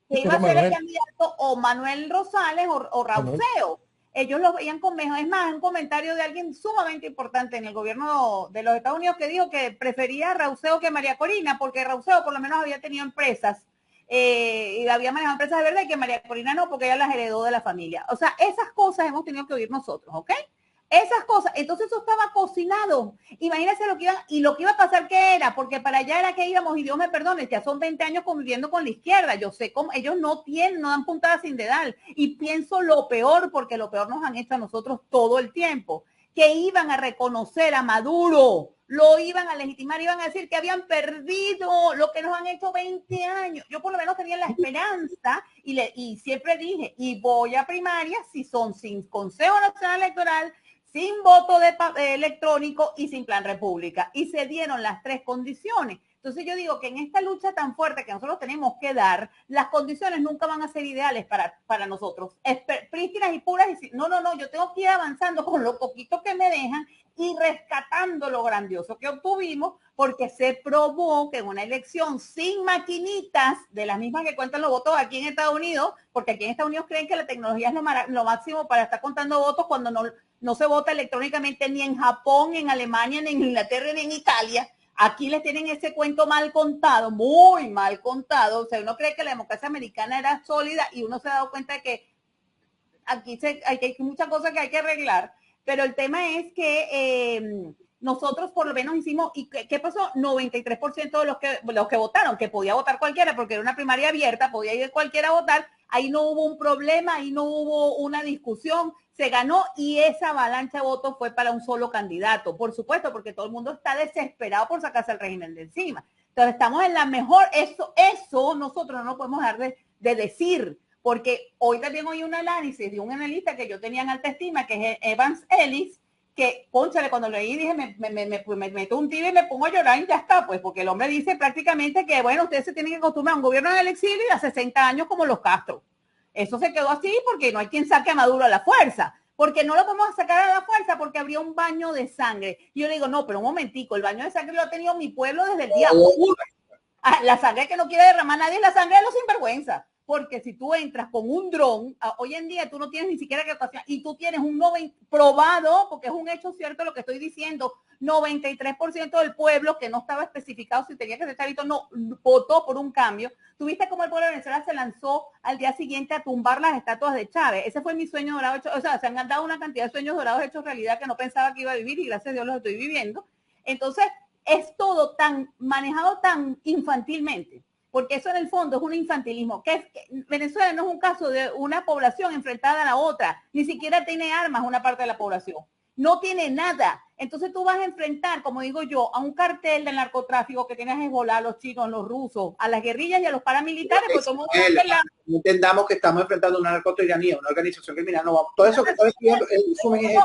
Que iba Pero a ser el Manuel, candidato o Manuel Rosales o Manuel, Rauceo. Ellos lo veían con mejor. Es más, un comentario de alguien sumamente importante en el gobierno de los Estados Unidos que dijo que prefería a Rauceo que María Corina, porque Rauceo por lo menos había tenido empresas y había manejado empresas de verdad y que María Corina no, porque ella las heredó de la familia. O sea, esas cosas hemos tenido que oír nosotros, ¿ok? Esas cosas, entonces eso estaba cocinado. Imagínense lo que iba a pasar que era, porque para allá era que íbamos, y Dios me perdone, ya son 20 años conviviendo con la izquierda. Yo sé cómo ellos no dan puntada sin dedal. Y pienso lo peor, porque lo peor nos han hecho a nosotros todo el tiempo, que iban a reconocer a Maduro, lo iban a legitimar, iban a decir que habían perdido lo que nos han hecho 20 años. Yo por lo menos tenía la esperanza y siempre dije, y voy a primaria si son sin Consejo Nacional Electoral, sin voto electrónico y sin plan república. Y se dieron las tres condiciones. Entonces yo digo que en esta lucha tan fuerte que nosotros tenemos que dar, las condiciones nunca van a ser ideales para nosotros. Prístinas y puras. No, yo tengo que ir avanzando con lo poquito que me dejan y rescatando lo grandioso que obtuvimos, porque se probó que en una elección sin maquinitas, de las mismas que cuentan los votos aquí en Estados Unidos, porque aquí en Estados Unidos creen que la tecnología es lo máximo para estar contando votos cuando no se vota electrónicamente ni en Japón, ni en Alemania, ni en Inglaterra, ni en Italia. Aquí les tienen ese cuento mal contado, muy mal contado. O sea, uno cree que la democracia americana era sólida y uno se ha dado cuenta de que aquí hay muchas cosas que hay que arreglar. Pero el tema es que nosotros por lo menos hicimos, ¿y qué pasó? 93% de los que votaron, que podía votar cualquiera, porque era una primaria abierta, podía ir cualquiera a votar, ahí no hubo un problema, ahí no hubo una discusión, se ganó y esa avalancha de votos fue para un solo candidato, por supuesto, porque todo el mundo está desesperado por sacarse el régimen de encima. Entonces estamos en la mejor, eso nosotros no nos podemos dejar de decir, porque hoy también oí un análisis de un analista que yo tenía en alta estima, que es Evans Ellis, que, cónchale, cuando leí dije, me meto un tiro y me pongo a llorar y ya está, pues, porque el hombre dice prácticamente que, bueno, ustedes se tienen que acostumbrar a un gobierno en el exilio y a 60 años como los Castro. Eso se quedó así porque no hay quien saque a Maduro a la fuerza. Porque no lo podemos sacar a la fuerza porque habría un baño de sangre. Y yo le digo, no, pero un momentico, el baño de sangre lo ha tenido mi pueblo desde el día 1. La sangre que no quiere derramar nadie es la sangre de los sinvergüenza. Porque si tú entras con un dron, hoy en día tú no tienes ni siquiera que pasar, y tú tienes un 90, probado, porque es un hecho cierto lo que estoy diciendo, 93% del pueblo que no estaba especificado si tenía que ser chavito, no votó por un cambio. Tuviste como el pueblo de Venezuela se lanzó al día siguiente a tumbar las estatuas de Chávez. Ese fue mi sueño dorado hecho, o sea, se han dado una cantidad de sueños dorados hechos realidad que no pensaba que iba a vivir y gracias a Dios los estoy viviendo. Entonces, es todo tan manejado tan infantilmente, porque eso en el fondo es un infantilismo. Que Venezuela no es un caso de una población enfrentada a la otra, ni siquiera tiene armas una parte de la población, no tiene nada. Entonces tú vas a enfrentar, como digo yo, a un cartel del narcotráfico que tiene a Hezbollah, a los chinos, los rusos, a las guerrillas y a los paramilitares. Pues no entendamos que estamos enfrentando a una narcotiranía, una organización criminal, no, todo eso que estoy diciendo, el resumen es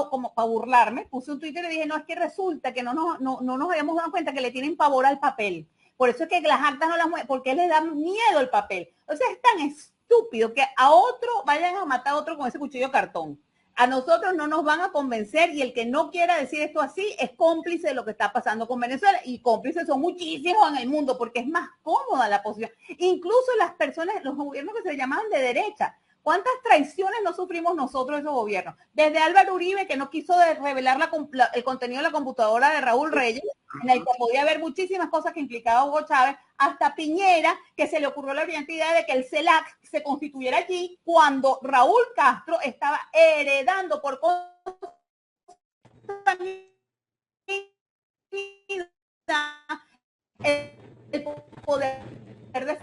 como para burlarme, puse un Twitter y dije, no, es que resulta que no nos habíamos dado cuenta que le tienen pavor al papel. Por eso es que las actas no las mueven, porque les da miedo el papel. O sea, es tan estúpido que a otro vayan a matar a otro con ese cuchillo de cartón. A nosotros no nos van a convencer y el que no quiera decir esto así es cómplice de lo que está pasando con Venezuela, y cómplices son muchísimos en el mundo porque es más cómoda la posición. Incluso las personas, los gobiernos que se llamaban de derecha, ¿cuántas traiciones no sufrimos nosotros esos gobiernos? Desde Álvaro Uribe, que no quiso revelar el contenido de la computadora de Raúl Reyes, en el que podía haber muchísimas cosas que implicaba Hugo Chávez, hasta Piñera, que se le ocurrió la brillante idea de que el CELAC se constituyera allí cuando Raúl Castro estaba heredando por el poder de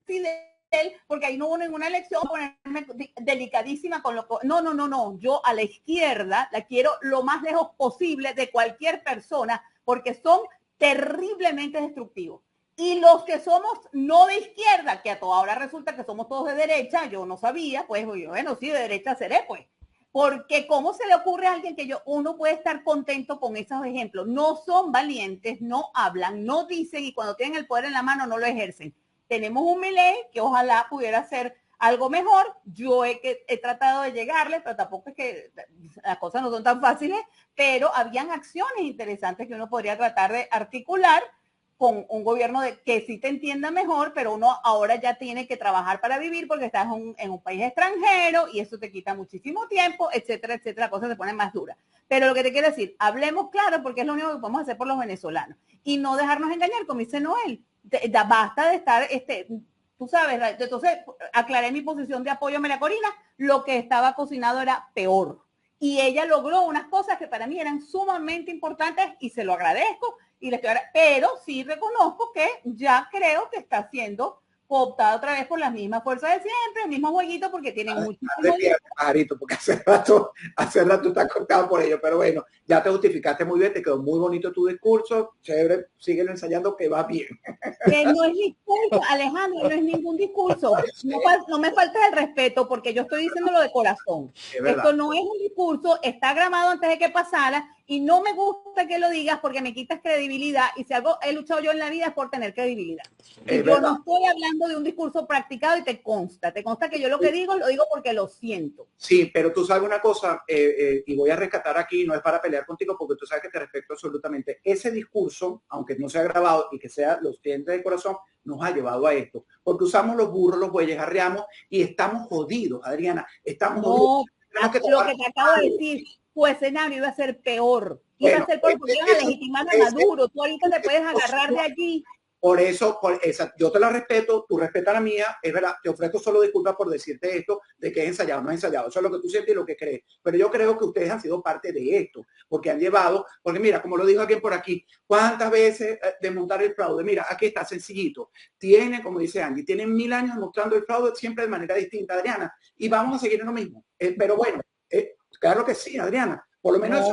Fidel, porque ahí no hubo ninguna elección, ponerme delicadísima con lo que... No, yo a la izquierda la quiero lo más lejos posible de cualquier persona, porque son terriblemente destructivos. Y los que somos no de izquierda, que a toda hora resulta que somos todos de derecha, yo no sabía, pues bueno, sí, de derecha seré, pues. Porque cómo se le ocurre a alguien que uno puede estar contento con esos ejemplos. No son valientes, no hablan, no dicen, y cuando tienen el poder en la mano no lo ejercen. Tenemos un Milei que ojalá pudiera hacer algo mejor. Yo he tratado de llegarle, pero tampoco es que las cosas no son tan fáciles, pero habían acciones interesantes que uno podría tratar de articular con un gobierno que sí te entienda mejor, pero uno ahora ya tiene que trabajar para vivir porque estás en un país extranjero y eso te quita muchísimo tiempo, etcétera, etcétera, la cosa se pone más dura. Pero lo que te quiero decir, hablemos claro porque es lo único que podemos hacer por los venezolanos y no dejarnos engañar, como dice Noel. Basta de estar, tú sabes, entonces aclaré mi posición de apoyo a María Corina, lo que estaba cocinado era peor. Y ella logró unas cosas que para mí eran sumamente importantes y se lo agradezco, pero sí reconozco que ya creo que está siendo cooptada otra vez por las mismas fuerzas de siempre, el mismo jueguito, porque tienen muchísimo... Pajarito, porque hace rato está cortado por ello, pero bueno, ya te justificaste muy bien, te quedó muy bonito tu discurso, chévere, síguelo ensayando que va bien. Que no es discurso, Alejandro, no es ningún discurso, no me faltes el respeto porque yo estoy diciéndolo de corazón. Esto no es un discurso, está grabado antes de que pasara y no me gusta que lo digas porque me quitas credibilidad, y si algo he luchado yo en la vida es por tener credibilidad. Y yo no estoy hablando de un discurso practicado y te consta que yo lo que digo lo digo porque lo siento. Sí, pero tú sabes una cosa, y voy a rescatar aquí, no es para pelear contigo porque tú sabes que te respeto absolutamente. Ese discurso, aunque no sea grabado y que sea los dientes del corazón, nos ha llevado a esto. Porque usamos los burros, los bueyes, arreamos y estamos jodidos, Adriana. Estamos jodidos. Lo que te acabo de decir, tu escenario iba a ser peor. Iba a ser porque iban a legitimar a Maduro. Tú ahorita te puedes agarrar de allí. Por eso, yo te la respeto, tú respetas la mía, es verdad, te ofrezco solo disculpas por decirte esto, de que es ensayado, no es ensayado, eso es lo que tú sientes y lo que crees, pero yo creo que ustedes han sido parte de esto, porque han llevado, porque mira, como lo dijo alguien por aquí, ¿cuántas veces desmontar el fraude? Mira, aquí está, sencillito, tiene, como dice Angie, tienen 1000 años mostrando el fraude siempre de manera distinta, Adriana, y vamos a seguir en lo mismo, pero bueno, claro que sí, Adriana. Por lo menos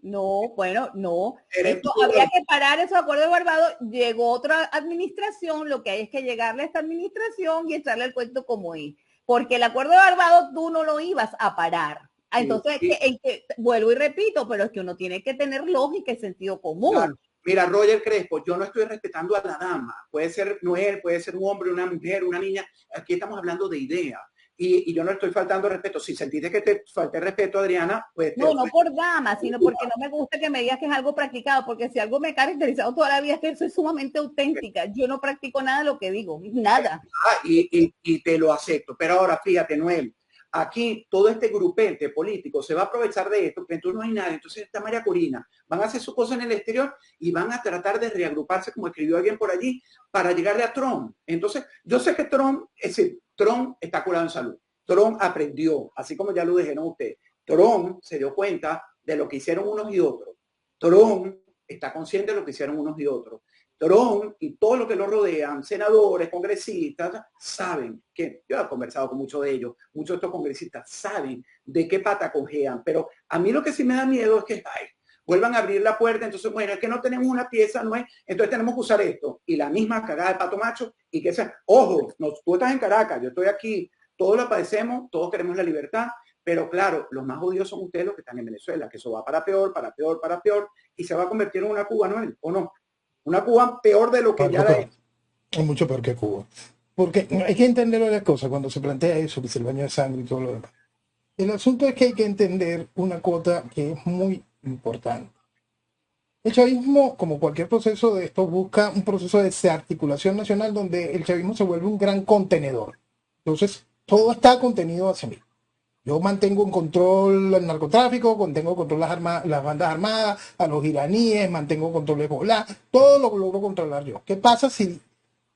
no. Esto, había que parar esos acuerdos de Barbados. Llegó otra administración, lo que hay es que llegarle a esta administración y echarle el cuento como es. Porque el acuerdo de Barbados tú no lo ibas a parar. Entonces, vuelvo y repito, pero es que uno tiene que tener lógica y sentido común. Claro. Mira, Roger Crespo, yo no estoy respetando a la dama. Puede ser Noel, puede ser un hombre, una mujer, una niña. Aquí estamos hablando de ideas. Y yo no estoy faltando respeto. Si sentiste que te falté respeto, Adriana, pues... No, no por dama, sino porque no me gusta que me digas que es algo practicado, porque si algo me ha caracterizado toda la vida es que soy sumamente auténtica. Yo no practico nada de lo que digo, nada. Y te lo acepto. Pero ahora, fíjate, Noel, aquí todo este grupete político se va a aprovechar de esto, que entonces no hay nadie. Entonces está María Corina. Van a hacer sus cosas en el exterior y van a tratar de reagruparse, como escribió alguien por allí, para llegarle a Trump. Entonces, yo sé que Trump está curado en salud. Trump aprendió, así como ya lo dijeron ustedes. Trump se dio cuenta de lo que hicieron unos y otros. Trump está consciente de lo que hicieron unos y otros. Trump y todo lo que lo rodean, senadores, congresistas, saben que, yo he conversado con muchos de ellos, muchos de estos congresistas saben de qué pata cojean, pero a mí lo que sí me da miedo es que vuelvan a abrir la puerta, entonces, bueno, es que no tenemos una pieza, no es, entonces tenemos que usar esto, y la misma cagada de pato macho, y que sea, ojo, tú estás en Caracas, yo estoy aquí, todos lo padecemos, todos queremos la libertad, pero claro, los más jodidos son ustedes los que están en Venezuela, que eso va para peor, para peor, para peor, y se va a convertir en una Cuba, ¿no? ¿O no? Una Cuba peor de lo que ya es. Es mucho peor que Cuba. Porque hay que entender las cosas cuando se plantea eso, que es el baño de sangre y todo lo demás. El asunto es que hay que entender una cuota que es muy importante. El chavismo, como cualquier proceso de esto, busca un proceso de desarticulación nacional donde el chavismo se vuelve un gran contenedor. Entonces, todo está contenido hacia mí. Yo mantengo en control el narcotráfico, mantengo control las bandas armadas, a los iraníes, mantengo control de Hezbollah, todo lo logro controlar yo. ¿Qué pasa si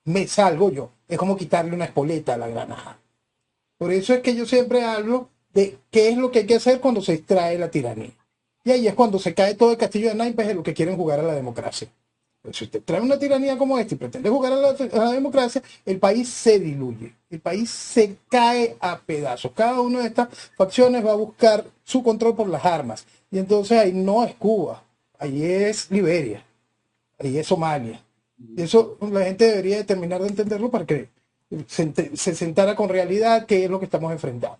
me salgo yo? Es como quitarle una espoleta a la granada. Por eso es que yo siempre hablo de qué es lo que hay que hacer cuando se extrae la tiranía. Y ahí es cuando se cae todo el castillo de naipes de lo que quieren jugar a la democracia. Pues si usted trae una tiranía como esta y pretende jugar a la democracia, el país se diluye, el país se cae a pedazos. Cada una de estas facciones va a buscar su control por las armas. Y entonces ahí no es Cuba, ahí es Liberia, ahí es Somalia. Y eso la gente debería terminar de entenderlo para que se sentara con realidad qué es lo que estamos enfrentando.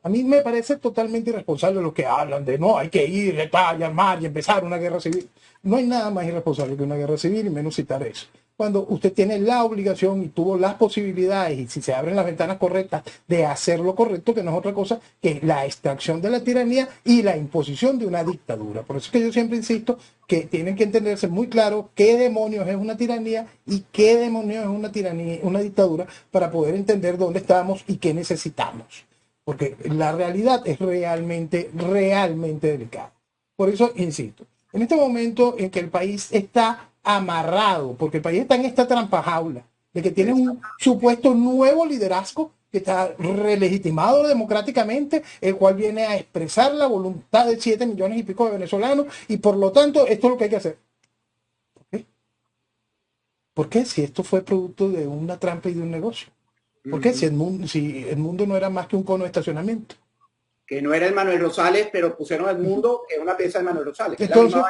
A mí me parece totalmente irresponsable lo que hablan de no, hay que ir, y armar y empezar una guerra civil. No hay nada más irresponsable que una guerra civil y menos citar eso. Cuando usted tiene la obligación y tuvo las posibilidades y si se abren las ventanas correctas de hacer lo correcto, que no es otra cosa que la extracción de la tiranía y la imposición de una dictadura. Por eso es que yo siempre insisto que tienen que entenderse muy claro qué demonios es una tiranía y qué demonios es una tiranía, una dictadura, para poder entender dónde estamos y qué necesitamos. Porque la realidad es realmente, realmente delicada. Por eso, insisto, en este momento en que el país está amarrado, porque el país está en esta trampa jaula, de que tiene un supuesto nuevo liderazgo que está relegitimado democráticamente, el cual viene a expresar la voluntad de 7 millones y pico de venezolanos, y por lo tanto, esto es lo que hay que hacer. ¿Por qué? ¿Por qué? Si esto fue producto de una trampa y de un negocio. ¿Por qué? Si el mundo no era más que un cono de estacionamiento. Que no era el Manuel Rosales, pero pusieron el mundo que es una pieza de Manuel Rosales. Entonces,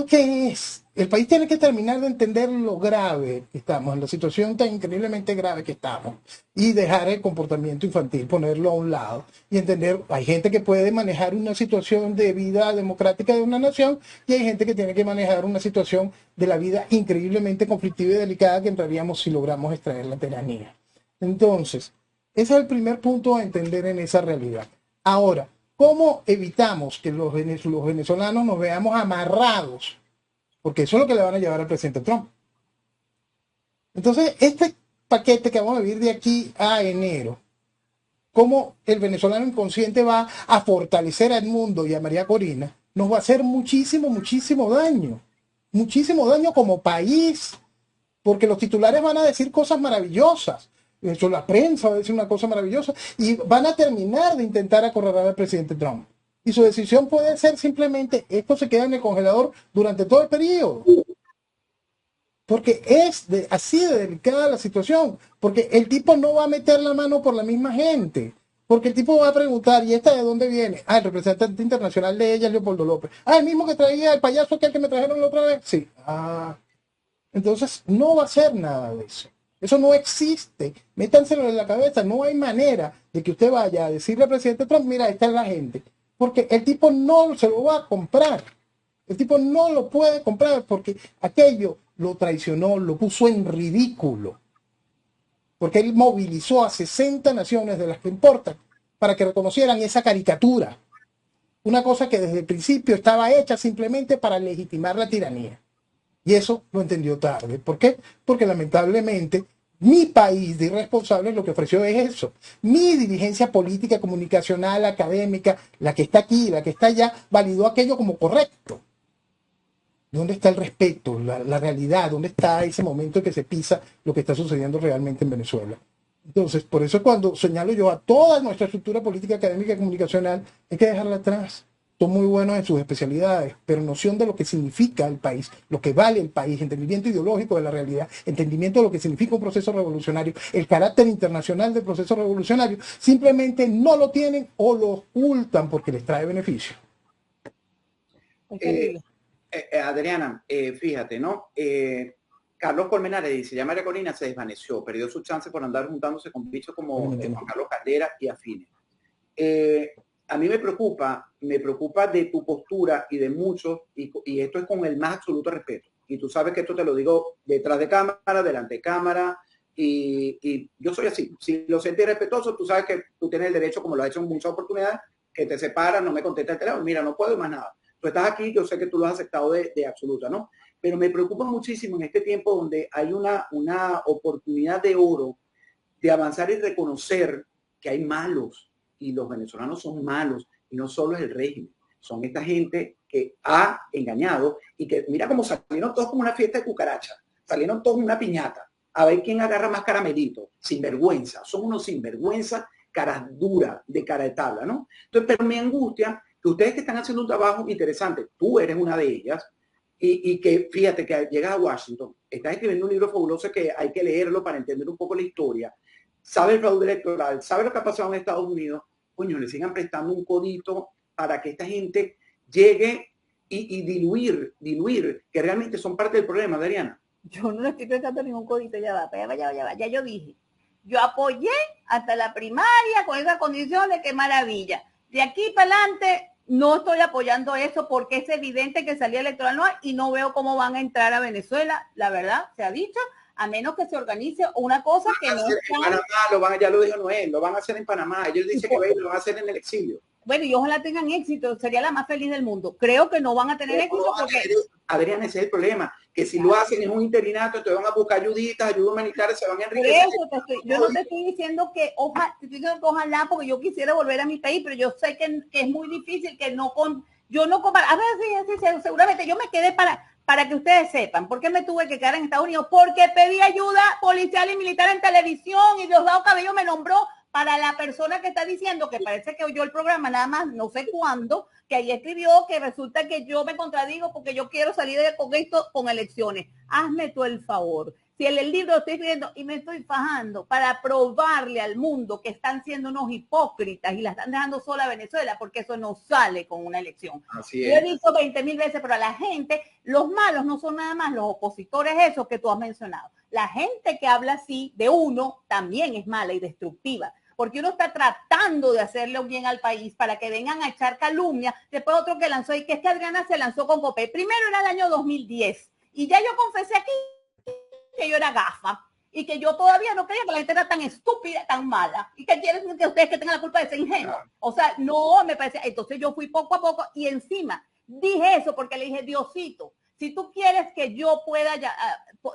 ¿qué es? El país tiene que terminar de entender lo grave que estamos, en la situación tan increíblemente grave que estamos, y dejar el comportamiento infantil, ponerlo a un lado, y entender, hay gente que puede manejar una situación de vida democrática de una nación, y hay gente que tiene que manejar una situación de la vida increíblemente conflictiva y delicada que entraríamos si logramos extraer la tiranía. Entonces, ese es el primer punto a entender en esa realidad. Ahora, ¿cómo evitamos que los venezolanos nos veamos amarrados? Porque eso es lo que le van a llevar al presidente Trump. Entonces, este paquete que vamos a vivir de aquí a enero, cómo el venezolano inconsciente va a fortalecer al mundo y a María Corina, nos va a hacer muchísimo, muchísimo daño. Muchísimo daño como país, porque los titulares van a decir cosas maravillosas. De hecho, la prensa va a decir una cosa maravillosa y van a terminar de intentar acorralar al presidente Trump. Y su decisión puede ser simplemente, esto se queda en el congelador durante todo el periodo. Porque es así de delicada la situación. Porque el tipo no va a meter la mano por la misma gente. Porque el tipo va a preguntar, ¿y esta de dónde viene? Ah, el representante internacional de ella es Leopoldo López. Ah, el mismo que traía el payaso aquel que me trajeron la otra vez. Sí. Ah, entonces no va a ser nada de eso. Eso no existe. Métanselo en la cabeza. No hay manera de que usted vaya a decirle al presidente Trump, mira, esta es la gente. Porque el tipo no se lo va a comprar. El tipo no lo puede comprar porque aquello lo traicionó, lo puso en ridículo. Porque él movilizó a 60 naciones de las que importan para que reconocieran esa caricatura. Una cosa que desde el principio estaba hecha simplemente para legitimar la tiranía. Y eso lo entendió tarde. ¿Por qué? Porque lamentablemente mi país de irresponsables lo que ofreció es eso. Mi dirigencia política, comunicacional, académica, la que está aquí, la que está allá, validó aquello como correcto. ¿Dónde está el respeto, la realidad? ¿Dónde está ese momento en que se pisa lo que está sucediendo realmente en Venezuela? Entonces, por eso cuando señalo yo a toda nuestra estructura política, académica y comunicacional, hay que dejarla atrás. Son muy buenos en sus especialidades, pero noción de lo que significa el país, lo que vale el país, entendimiento ideológico de la realidad, entendimiento de lo que significa un proceso revolucionario, el carácter internacional del proceso revolucionario, simplemente no lo tienen o lo ocultan porque les trae beneficio. Adriana, fíjate, ¿no? Carlos Colmenares dice, ya María Corina se desvaneció, perdió su chance por andar juntándose con bichos como Juan Carlos Caldera y afines. A mí me preocupa de tu postura y de muchos, y esto es con el más absoluto respeto. Y tú sabes que esto te lo digo detrás de cámara, delante de cámara, y yo soy así. Si lo sentí respetuoso, tú sabes que tú tienes el derecho, como lo has hecho en muchas oportunidades, que te separas, no me contesta el teléfono, mira, no puedo más nada. Tú estás aquí, yo sé que tú lo has aceptado de absoluta, ¿no? Pero me preocupa muchísimo en este tiempo donde hay una oportunidad de oro de avanzar y reconocer que hay malos y los venezolanos son malos y no solo es el régimen, son esta gente que ha engañado y que mira cómo salieron todos como una fiesta de cucaracha, salieron todos una piñata, a ver quién agarra más caramelito, sinvergüenza, son unos sinvergüenza, caras duras, de cara de tabla, ¿no? Entonces, pero me angustia que ustedes que están haciendo un trabajo interesante, tú eres una de ellas, y que fíjate que llegas a Washington, estás escribiendo un libro fabuloso que hay que leerlo para entender un poco la historia, sabe el fraude electoral, sabe lo que ha pasado en Estados Unidos, coño, le sigan prestando un codito para que esta gente llegue y diluir, que realmente son parte del problema, Adriana. Yo no le estoy prestando ningún codito, ya va, ya yo dije. Yo apoyé hasta la primaria con esas condiciones, qué maravilla. De aquí para adelante no estoy apoyando eso porque es evidente que salida electoral no hay y no veo cómo van a entrar a Venezuela, la verdad, se ha dicho, a menos que se organice una cosa que no está... En Panamá, ya lo dijo Noel, lo van a hacer en Panamá. Ellos dicen que lo van a hacer en el exilio. Bueno, y ojalá tengan éxito, sería la más feliz del mundo. Creo que no van a tener éxito porque... Adrián, ese es el problema, que si lo hacen en un interinato, te van a buscar ayuditas, ayuda humanitaria, se van a enriquecer. Yo no te estoy diciendo que ojalá, porque yo quisiera volver a mi país, pero yo sé que es muy difícil, que no con... Yo no comparo, a ver, sí, seguramente yo me quedé para que ustedes sepan, ¿por qué me tuve que quedar en Estados Unidos? Porque pedí ayuda policial y militar en televisión y Diosdado Cabello me nombró para la persona que está diciendo que parece que oyó el programa nada más, no sé cuándo, que ahí escribió que resulta que yo me contradigo porque yo quiero salir con esto con elecciones. Hazme tú el favor. Si en el libro estoy escribiendo y me estoy fajando para probarle al mundo que están siendo unos hipócritas y la están dejando sola a Venezuela, porque eso no sale con una elección. Así es. Yo he dicho 20,000 veces, pero a la gente, los malos no son nada más los opositores esos que tú has mencionado. La gente que habla así de uno también es mala y destructiva, porque uno está tratando de hacerle un bien al país para que vengan a echar calumnia. Después otro que lanzó, y que es que Adriana se lanzó con Copé. Primero era el año 2010, y ya yo confesé aquí que yo era gafa, y que yo todavía no creía que la gente era tan estúpida, tan mala, y que quieren que ustedes que tengan la culpa de ser ingenuos. O sea, no me parece. Entonces yo fui poco a poco, y encima dije eso porque le dije, Diosito, si tú quieres que yo pueda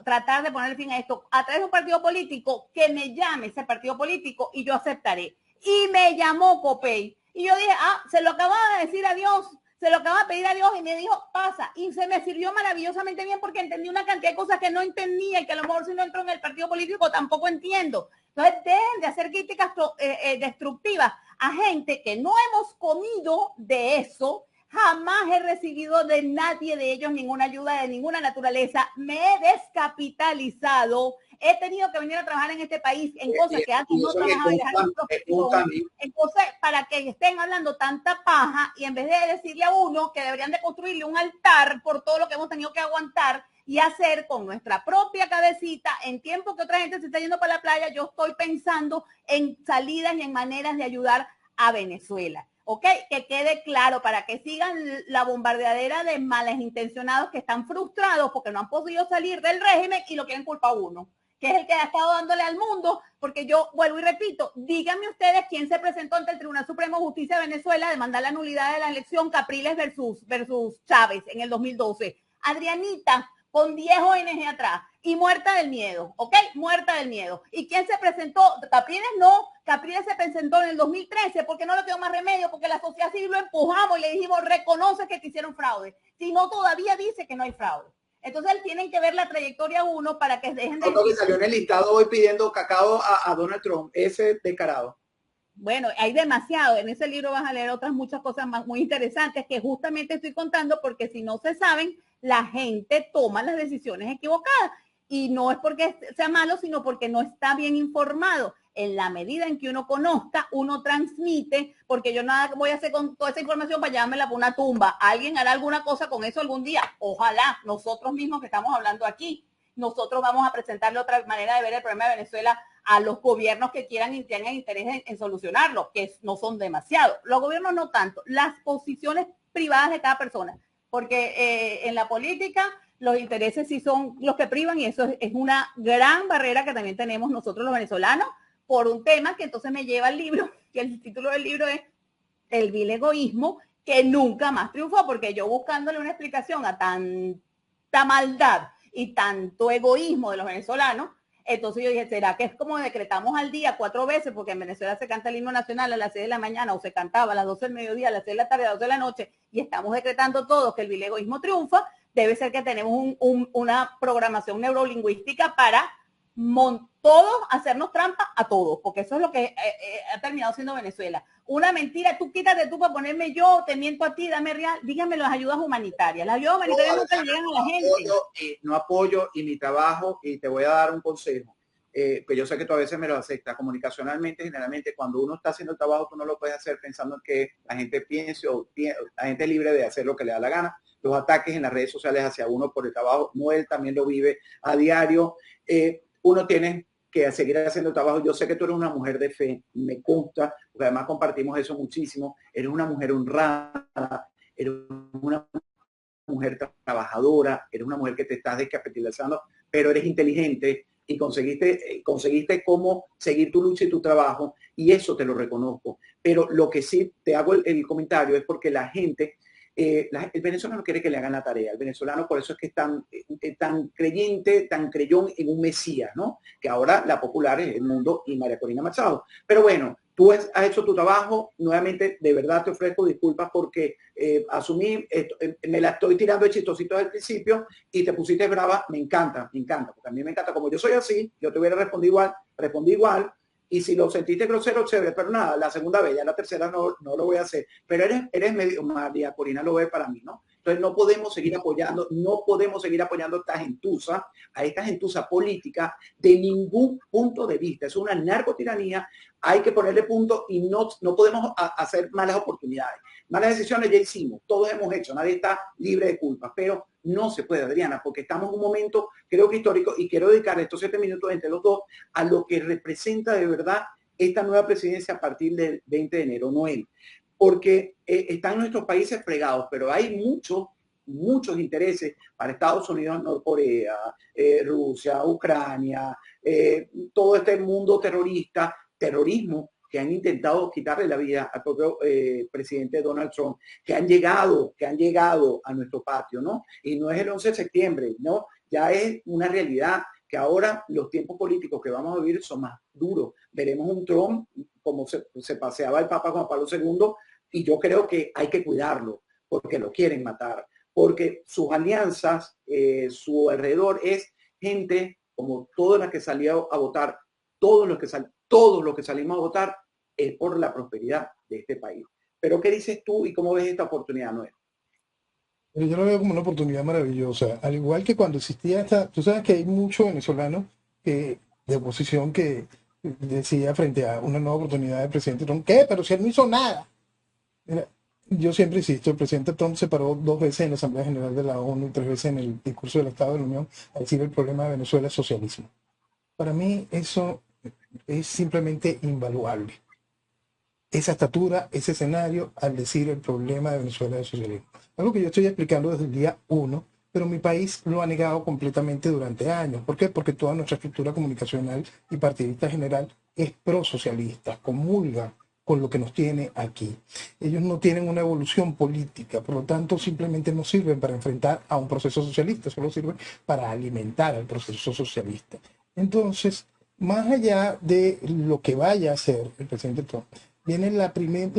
tratar de poner fin a esto a través de un partido político, que me llame ese partido político y yo aceptaré. Y me llamó Copey. Y yo dije, se lo acababa de decir a Dios, se lo acababa de pedir a Dios y me dijo, pasa. Y se me sirvió maravillosamente bien porque entendí una cantidad de cosas que no entendía y que a lo mejor si no entro en el partido político tampoco entiendo. Entonces, dejen de hacer críticas destructivas a gente que no hemos comido de eso, Jamás he recibido de nadie de ellos ninguna ayuda de ninguna naturaleza. Me he descapitalizado. He tenido que venir a trabajar en este país en cosas que antes no trabajaba y dejar mi profesión. Entonces, para que estén hablando tanta paja y en vez de decirle a uno que deberían de construirle un altar por todo lo que hemos tenido que aguantar y hacer con nuestra propia cabecita, en tiempo que otra gente se está yendo para la playa, yo estoy pensando en salidas y en maneras de ayudar a Venezuela. ¿Ok? Que quede claro para que sigan la bombardeadera de malos intencionados que están frustrados porque no han podido salir del régimen y lo quieren culpar a uno, que es el que ha estado dándole al mundo, porque yo vuelvo y repito, díganme ustedes quién se presentó ante el Tribunal Supremo de Justicia de Venezuela a demandar la nulidad de la elección Capriles versus Chávez en el 2012. Adrianita, con 10 ONG atrás y muerta del miedo, ¿ok? Muerta del miedo. ¿Y quién se presentó? Capriles no. Capriles se presentó en el 2013 porque no le quedó más remedio, porque la sociedad civil lo empujamos y le dijimos, reconoce que te hicieron fraude. Si no, todavía dice que no hay fraude. Entonces tienen que ver la trayectoria uno para que dejen de... Otro que salió en el listado hoy pidiendo cacao a Donald Trump, ese descarado. Bueno, hay demasiado. En ese libro vas a leer otras muchas cosas más muy interesantes que justamente estoy contando porque si no se saben, la gente toma las decisiones equivocadas. Y no es porque sea malo, sino porque no está bien informado. En la medida en que uno conozca, uno transmite, porque yo nada voy a hacer con toda esa información para llevármela por una tumba. Alguien hará alguna cosa con eso algún día. Ojalá, nosotros mismos que estamos hablando aquí, nosotros vamos a presentarle otra manera de ver el problema de Venezuela a los gobiernos que quieran y tengan interés en solucionarlo, que no son demasiados. Los gobiernos no tanto, las posiciones privadas de cada persona, porque en la política los intereses sí son los que privan y eso es una gran barrera que también tenemos nosotros los venezolanos por un tema que entonces me lleva al libro, que el título del libro es El vil egoísmo que nunca más triunfó, porque yo buscándole una explicación a tanta maldad y tanto egoísmo de los venezolanos, entonces yo dije, ¿será que es como decretamos al día 4 veces? Porque en Venezuela se canta el himno nacional a las 6 de la mañana o se cantaba a las 12 del mediodía, a las 6 de la tarde, a las 12 de la noche y estamos decretando todos que el vil egoísmo triunfa. Debe ser que tenemos una programación neurolingüística para todos hacernos trampa a todos, porque eso es lo que ha terminado siendo Venezuela. Una mentira, tú quítate tú para ponerme yo, te miento a ti, dame real, díganme las ayudas humanitarias. Las ayudas humanitarias nunca le llegan a la gente. No apoyo y mi trabajo, y te voy a dar un consejo, que yo sé que tú a veces me lo aceptas, comunicacionalmente, generalmente cuando uno está haciendo el trabajo, tú no lo puedes hacer pensando en que la gente piense o la gente es libre de hacer lo que le da la gana. Los ataques en las redes sociales hacia uno por el trabajo, Noel también lo vive a diario. Uno tiene que seguir haciendo el trabajo. Yo sé que tú eres una mujer de fe, me consta, porque además compartimos eso muchísimo. Eres una mujer honrada, eres una mujer trabajadora, eres una mujer que te estás descapitalizando, pero eres inteligente y conseguiste cómo seguir tu lucha y tu trabajo, y eso te lo reconozco. Pero lo que sí te hago el comentario es porque la gente... el venezolano quiere que le hagan la tarea. El venezolano por eso es que es tan creyente, tan creyón en un mesías, ¿no? Que ahora la popular es El Mundo y María Corina Machado. Pero bueno, tú has hecho tu trabajo. Nuevamente, de verdad te ofrezco disculpas porque asumí, me la estoy tirando de chistosito al principio y te pusiste brava. Me encanta, porque a mí me encanta. Como yo soy así, yo te hubiera respondido respondí igual. Y si lo sentiste grosero, chévere, pero nada, la segunda vez, ya la tercera no lo voy a hacer. Pero eres medio, María Corina lo ve para mí, ¿no? Entonces no podemos seguir apoyando a esta gentuza política de ningún punto de vista. Es una narcotiranía, hay que ponerle punto y no podemos hacer malas oportunidades. Malas decisiones ya hicimos, todos hemos hecho, nadie está libre de culpa, pero no se puede, Adriana, porque estamos en un momento, creo que histórico, y quiero dedicar estos 7 minutos entre los dos a lo que representa de verdad esta nueva presidencia a partir del 20 de enero, Noel. Porque están nuestros países fregados, pero hay muchos intereses para Estados Unidos, Norcorea, Rusia, Ucrania, todo este mundo terrorismo, que han intentado quitarle la vida al propio presidente Donald Trump, que han llegado a nuestro patio, ¿no? Y no es el 11 de septiembre, ¿no? Ya es una realidad que ahora los tiempos políticos que vamos a vivir son más duros. Veremos un Trump como se paseaba el Papa Juan Pablo II, y yo creo que hay que cuidarlo, porque lo quieren matar, porque sus alianzas, su alrededor es gente como toda la que salió a votar, todos los que salimos a votar, es por la prosperidad de este país. Pero ¿qué dices tú y cómo ves esta oportunidad, Noel? Pero yo lo veo como una oportunidad maravillosa. Al igual que cuando existía esta, tú sabes que hay muchos venezolanos que, de oposición que decía frente a una nueva oportunidad del presidente Trump, ¿qué? Pero si él no hizo nada. Mira, yo siempre insisto, el presidente Trump se paró 2 veces en la Asamblea General de la ONU y 3 veces en el discurso del Estado de la Unión a decir el problema de Venezuela es socialismo. Para mí eso es simplemente invaluable. Esa estatura, ese escenario, al decir el problema de Venezuela es socialismo. Algo que yo estoy explicando desde el día uno, pero mi país lo ha negado completamente durante años. ¿Por qué? Porque toda nuestra estructura comunicacional y partidista general es prosocialista, comulga con lo que nos tiene aquí. Ellos no tienen una evolución política, por lo tanto simplemente no sirven para enfrentar a un proceso socialista, solo sirven para alimentar al proceso socialista. Entonces, más allá de lo que vaya a hacer el presidente Trump, viene la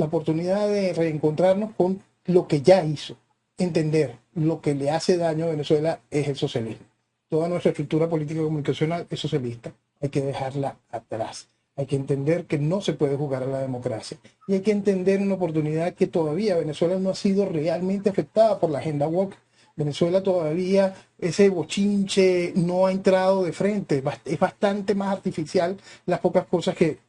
oportunidad de reencontrarnos con lo que ya hizo, entender lo que le hace daño a Venezuela es el socialismo. Toda nuestra estructura política y comunicacional es socialista, hay que dejarla atrás. Hay que entender que no se puede jugar a la democracia. Y hay que entender una oportunidad que todavía Venezuela no ha sido realmente afectada por la agenda woke. Venezuela todavía, ese bochinche no ha entrado de frente. Es bastante más artificial las pocas cosas que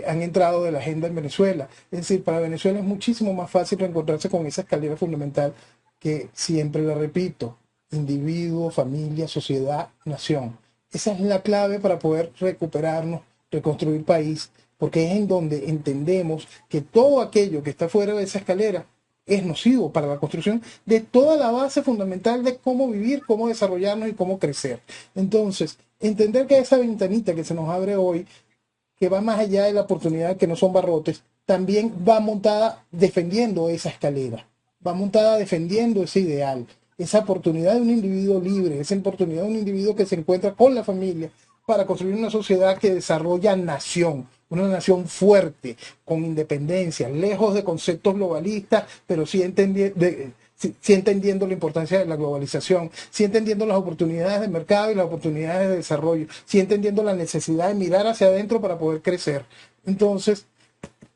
han entrado de la agenda en Venezuela. Es decir, para Venezuela es muchísimo más fácil reencontrarse con esa escalera fundamental que siempre la repito: individuo, familia, sociedad, nación. Esa es la clave para poder recuperarnos, reconstruir país, porque es en donde entendemos que todo aquello que está fuera de esa escalera es nocivo para la construcción de toda la base fundamental de cómo vivir, cómo desarrollarnos y cómo crecer. Entonces, entender que esa ventanita que se nos abre hoy, que va más allá de la oportunidad, que no son barrotes, también va montada defendiendo esa escalera, va montada defendiendo ese ideal, esa oportunidad de un individuo libre, esa oportunidad de un individuo que se encuentra con la familia para construir una sociedad que desarrolla nación, una nación fuerte, con independencia, lejos de conceptos globalistas, pero sí entendiendo la importancia de la globalización, sí entendiendo las oportunidades de mercado y las oportunidades de desarrollo, sí entendiendo la necesidad de mirar hacia adentro para poder crecer. Entonces,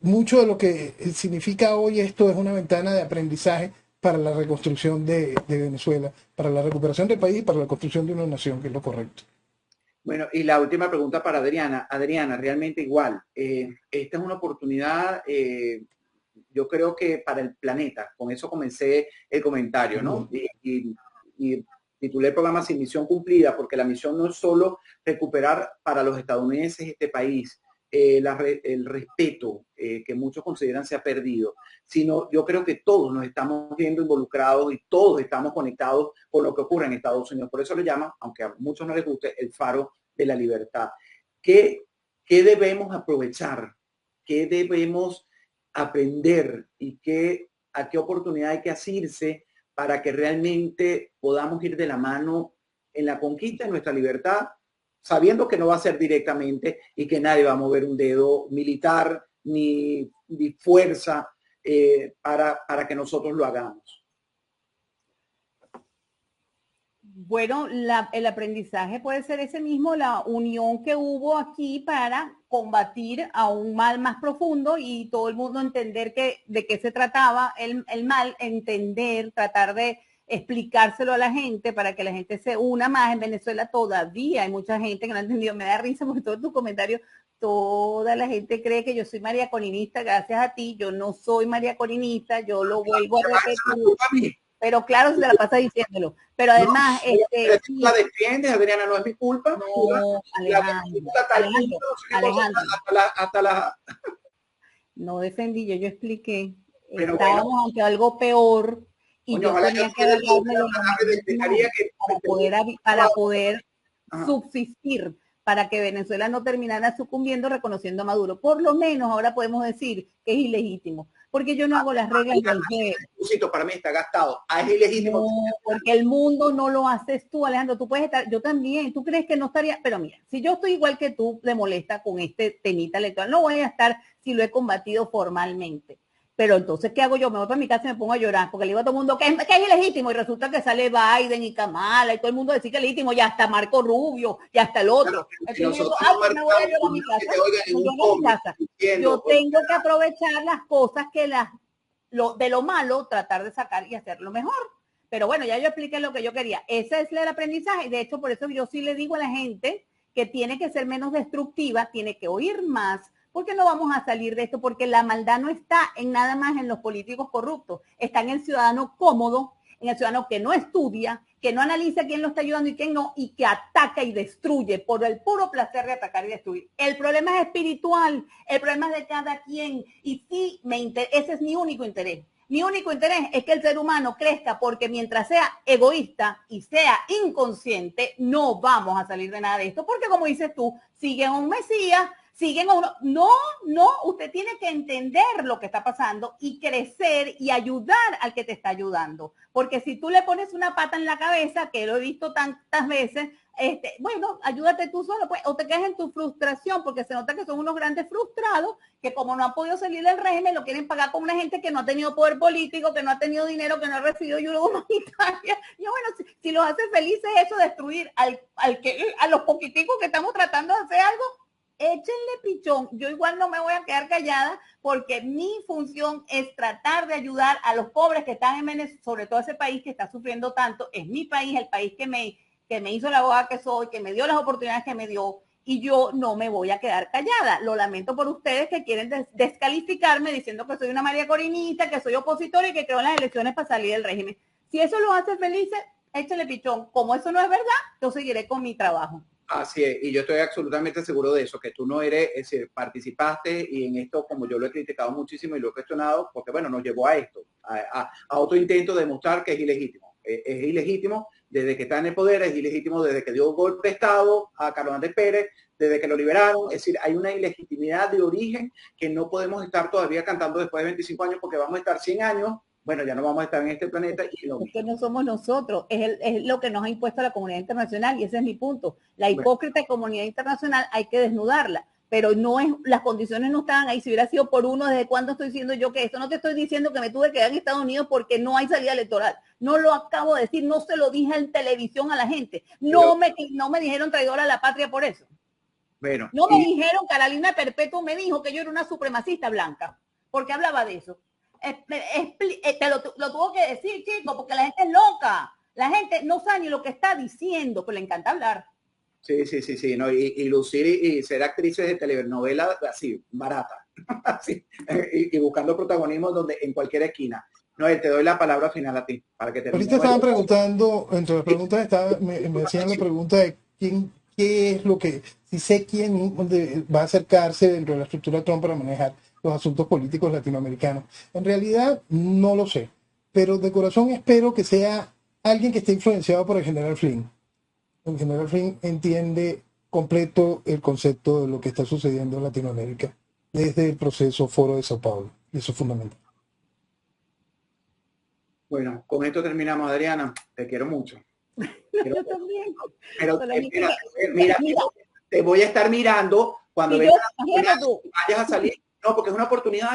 mucho de lo que significa hoy esto es una ventana de aprendizaje para la reconstrucción de Venezuela, para la recuperación del país y para la construcción de una nación, que es lo correcto. Bueno, y la última pregunta para Adriana. Adriana, realmente igual, esta es una oportunidad, yo creo que para el planeta. Con eso comencé el comentario, ¿no? Y titulé el programa Sin Misión Cumplida, porque la misión no es solo recuperar para los estadounidenses este país, el respeto que muchos consideran se ha perdido, sino yo creo que todos nos estamos viendo involucrados y todos estamos conectados con lo que ocurre en Estados Unidos. Por eso le llaman, aunque a muchos no les guste, el faro de la libertad. ¿Qué debemos aprovechar? ¿Qué debemos aprender? ¿Y a qué oportunidad hay que asirse para que realmente podamos ir de la mano en la conquista de nuestra libertad, sabiendo que no va a ser directamente y que nadie va a mover un dedo militar ni fuerza para que nosotros lo hagamos? Bueno, el aprendizaje puede ser ese mismo, la unión que hubo aquí para combatir a un mal más profundo y todo el mundo entender de qué se trataba el mal, entender, tratar de explicárselo a la gente para que la gente se una más. En Venezuela todavía hay mucha gente que no ha entendido. Me da risa porque todos tus comentarios, toda la gente cree que yo soy María Corinista, gracias a ti. Yo no soy María Corinista, yo lo vuelvo a repetir. Pero claro, se la pasa diciéndolo. Pero además, no, la defiendes, Adriana, no es mi culpa. No, Alejandro. No defendí, yo expliqué. Pero estábamos ante algo peor y yo tenía que agarrarme para poder subsistir, para que Venezuela no terminara sucumbiendo reconociendo a Maduro. Por lo menos ahora podemos decir que es ilegítimo, porque yo no hago las reglas del juego. Para mí está gastado. Es ilegítimo. No, porque el mundo no lo haces tú, Alejandro. Tú puedes estar, yo también. ¿Tú crees que no estaría? Pero mira, si yo estoy igual que tú, de molesta con este temita electoral, no voy a estar si lo he combatido formalmente. Pero entonces, ¿qué hago yo? Me voy para mi casa y me pongo a llorar, porque le digo a todo el mundo que es ilegítimo, y resulta que sale Biden y Kamala, y todo el mundo dice que es ilegítimo, ya está Marco Rubio, ya está el otro. Yo tengo que aprovechar las cosas de lo malo, tratar de sacar y hacerlo mejor. Pero bueno, ya yo expliqué lo que yo quería. Ese es el aprendizaje. De hecho, por eso yo sí le digo a la gente que tiene que ser menos destructiva, tiene que oír más, porque no vamos a salir de esto, porque la maldad no está en nada más en los políticos corruptos, está en el ciudadano cómodo, en el ciudadano que no estudia, que no analiza quién lo está ayudando y quién no, y que ataca y destruye por el puro placer de atacar y destruir. El problema es espiritual, el problema es de cada quien, y sí, ese es mi único interés. Mi único interés es que el ser humano crezca, porque mientras sea egoísta y sea inconsciente, no vamos a salir de nada de esto, porque como dices tú, siguen a un Mesías, siguen a uno. No, usted tiene que entender lo que está pasando y crecer y ayudar al que te está ayudando. Porque si tú le pones una pata en la cabeza, que lo he visto tantas veces, bueno, ayúdate tú solo, pues, o te quedas en tu frustración, porque se nota que son unos grandes frustrados, que como no han podido salir del régimen, lo quieren pagar con una gente que no ha tenido poder político, que no ha tenido dinero, que no ha recibido ayuda humanitaria. Y bueno, si los hace felices eso, destruir a los poquiticos que estamos tratando de hacer algo, échenle pichón. Yo igual no me voy a quedar callada, porque mi función es tratar de ayudar a los pobres que están en Venezuela, sobre todo ese país que está sufriendo tanto. Es mi país, el país que me hizo la abogada que soy, que me dio las oportunidades que me dio, y yo no me voy a quedar callada. Lo lamento por ustedes que quieren descalificarme diciendo que soy una María Corinita, que soy opositora y que creo en las elecciones para salir del régimen. Si eso los hace felices, échale pichón. Como eso no es verdad, yo seguiré con mi trabajo. Así es, y yo estoy absolutamente seguro de eso, que tú no eres, es decir, participaste, y en esto, como yo lo he criticado muchísimo y lo he cuestionado, porque bueno, nos llevó a esto, a otro intento de demostrar que es ilegítimo. Es ilegítimo desde que está en el poder, es ilegítimo desde que dio golpe de Estado a Carlos Andrés Pérez, desde que lo liberaron. Es decir, hay una ilegitimidad de origen que no podemos estar todavía cantando después de 25 años, porque vamos a estar 100 años. Bueno, ya no vamos a estar en este planeta. Y lo es que no somos nosotros, es lo que nos ha impuesto la comunidad internacional, y ese es mi punto. La hipócrita comunidad internacional hay que desnudarla, pero no es, las condiciones no estaban ahí. Si hubiera sido por uno, ¿desde cuándo estoy diciendo yo que esto? No te estoy diciendo que me tuve que quedar en Estados Unidos porque no hay salida electoral. No lo acabo de decir, no se lo dije en televisión a la gente. No me dijeron traidora a la patria por eso. Bueno, no me dijeron, Carolina Perpetuo me dijo que yo era una supremacista blanca, porque hablaba de eso. Lo tuvo que decir, chico, porque la gente es loca. La gente no sabe ni lo que está diciendo, pero le encanta hablar. Sí, no, y lucir y ser actrices de telenovela así, barata, así, y buscando protagonismo en cualquier esquina. Noel, te doy la palabra final a ti, para que ahorita estaban preguntando, entre las preguntas me hacían la pregunta de qué es lo que, si sé quién va a acercarse dentro de la estructura Trump para manejar los asuntos políticos latinoamericanos. En realidad no lo sé, pero de corazón espero que sea alguien que esté influenciado por el general Flynn. El general Flynn entiende completo el concepto de lo que está sucediendo en Latinoamérica desde el proceso Foro de Sao Paulo. Y eso es fundamental. Bueno, con esto terminamos, Adriana. Te quiero mucho. Yo también. Pero mira, te voy a estar mirando cuando vayas a salir. No, porque es una oportunidad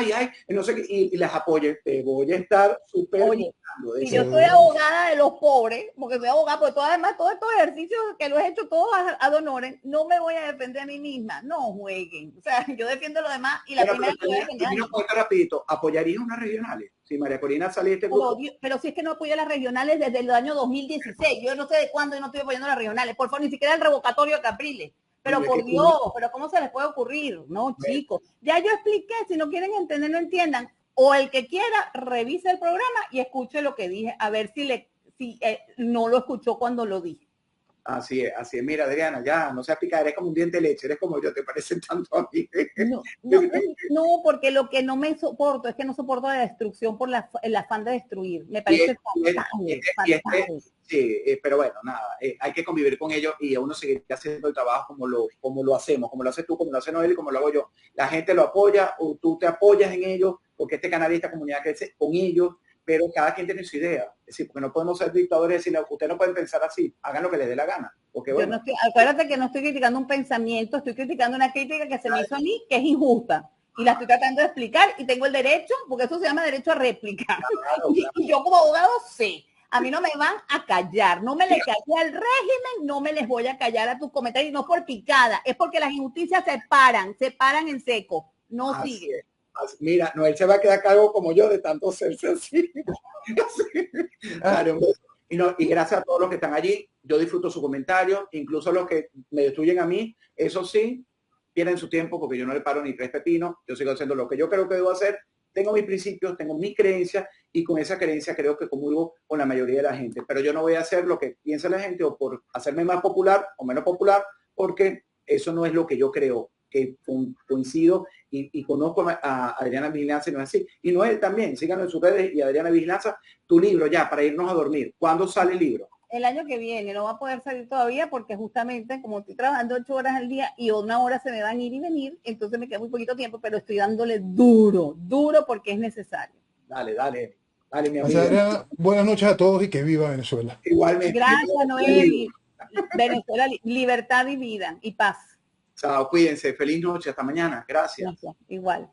no sé, y las apoyes. Te voy a estar súper mirando. Si yo soy abogada de los pobres, porque soy abogada, porque además todos estos ejercicios que los he hecho todos ad honorem, no me voy a defender a mí misma. No jueguen. O sea, yo defiendo lo demás y la primera que voy a defender. Rapidito, ¿apoyarías unas regionales? Si María Corina sale de este grupo. Pero si es que no apoyo las regionales desde el año 2016. Yo no sé de cuándo no estoy apoyando las regionales. Por favor, ni siquiera el revocatorio de Capriles. Pero por Dios, pero ¿cómo se les puede ocurrir? No, chicos. Ya yo expliqué, si no quieren entender, no entiendan. O el que quiera, revise el programa y escuche lo que dije, a ver si no lo escuchó cuando lo dije. Así es. Mira, Adriana, ya, no seas picada, eres como un diente de leche, eres como yo, te parecen tanto a mí. No, porque lo que no me soporto es que no soporto la destrucción por el afán de destruir. Me parece fatal. Sí, pero bueno, nada, hay que convivir con ellos y a uno seguir haciendo el trabajo como lo hacemos, como lo haces tú, como lo hace Noel y como lo hago yo. La gente lo apoya o tú te apoyas en ellos, porque este canal y esta comunidad crece con ellos, pero cada quien tiene su idea. Es decir, porque no podemos ser dictadores y decirle, ustedes no pueden pensar así, hagan lo que les dé la gana. Porque, bueno, acuérdate que no estoy criticando un pensamiento, estoy criticando una crítica que se me hizo a mí, que es injusta. Y la estoy tratando de explicar y tengo el derecho, porque eso se llama derecho a réplica. Claro. Y yo como abogado sé. A mí no me van a callar, no me le callé al régimen, no me les voy a callar a tus comentarios, no por picada, es porque las injusticias se paran en seco, no sigue. Mira, Noel se va a quedar cargo como yo de tanto serse así. Claro, Y gracias a todos los que están allí. Yo disfruto su comentario, incluso los que me destruyen a mí, eso sí, pierden su tiempo porque yo no le paro ni tres pepinos. Yo sigo haciendo lo que yo creo que debo hacer. Tengo mis principios, tengo mis creencias y con esa creencia creo que comulgo con la mayoría de la gente. Pero yo no voy a hacer lo que piensa la gente o por hacerme más popular o menos popular, porque eso no es lo que yo creo, que coincido y conozco a Adriana Vigilanza y no es así. Y Noel también, síganos en sus redes y Adriana Vigilanza, tu libro ya, para irnos a dormir. ¿Cuándo sale el libro? El año que viene, no va a poder salir todavía porque justamente como estoy trabajando 8 horas al día y 1 hora se me van a ir y venir, entonces me queda muy poquito tiempo, pero estoy dándole duro porque es necesario. Dale, dale, dale, mi Gracias, amiga. Adriana. Buenas noches a todos y que viva Venezuela. Igualmente. Gracias, Noel. Venezuela, libertad y vida y paz. Chao, cuídense. Feliz noche. Hasta mañana. Gracias. Gracias. Igual.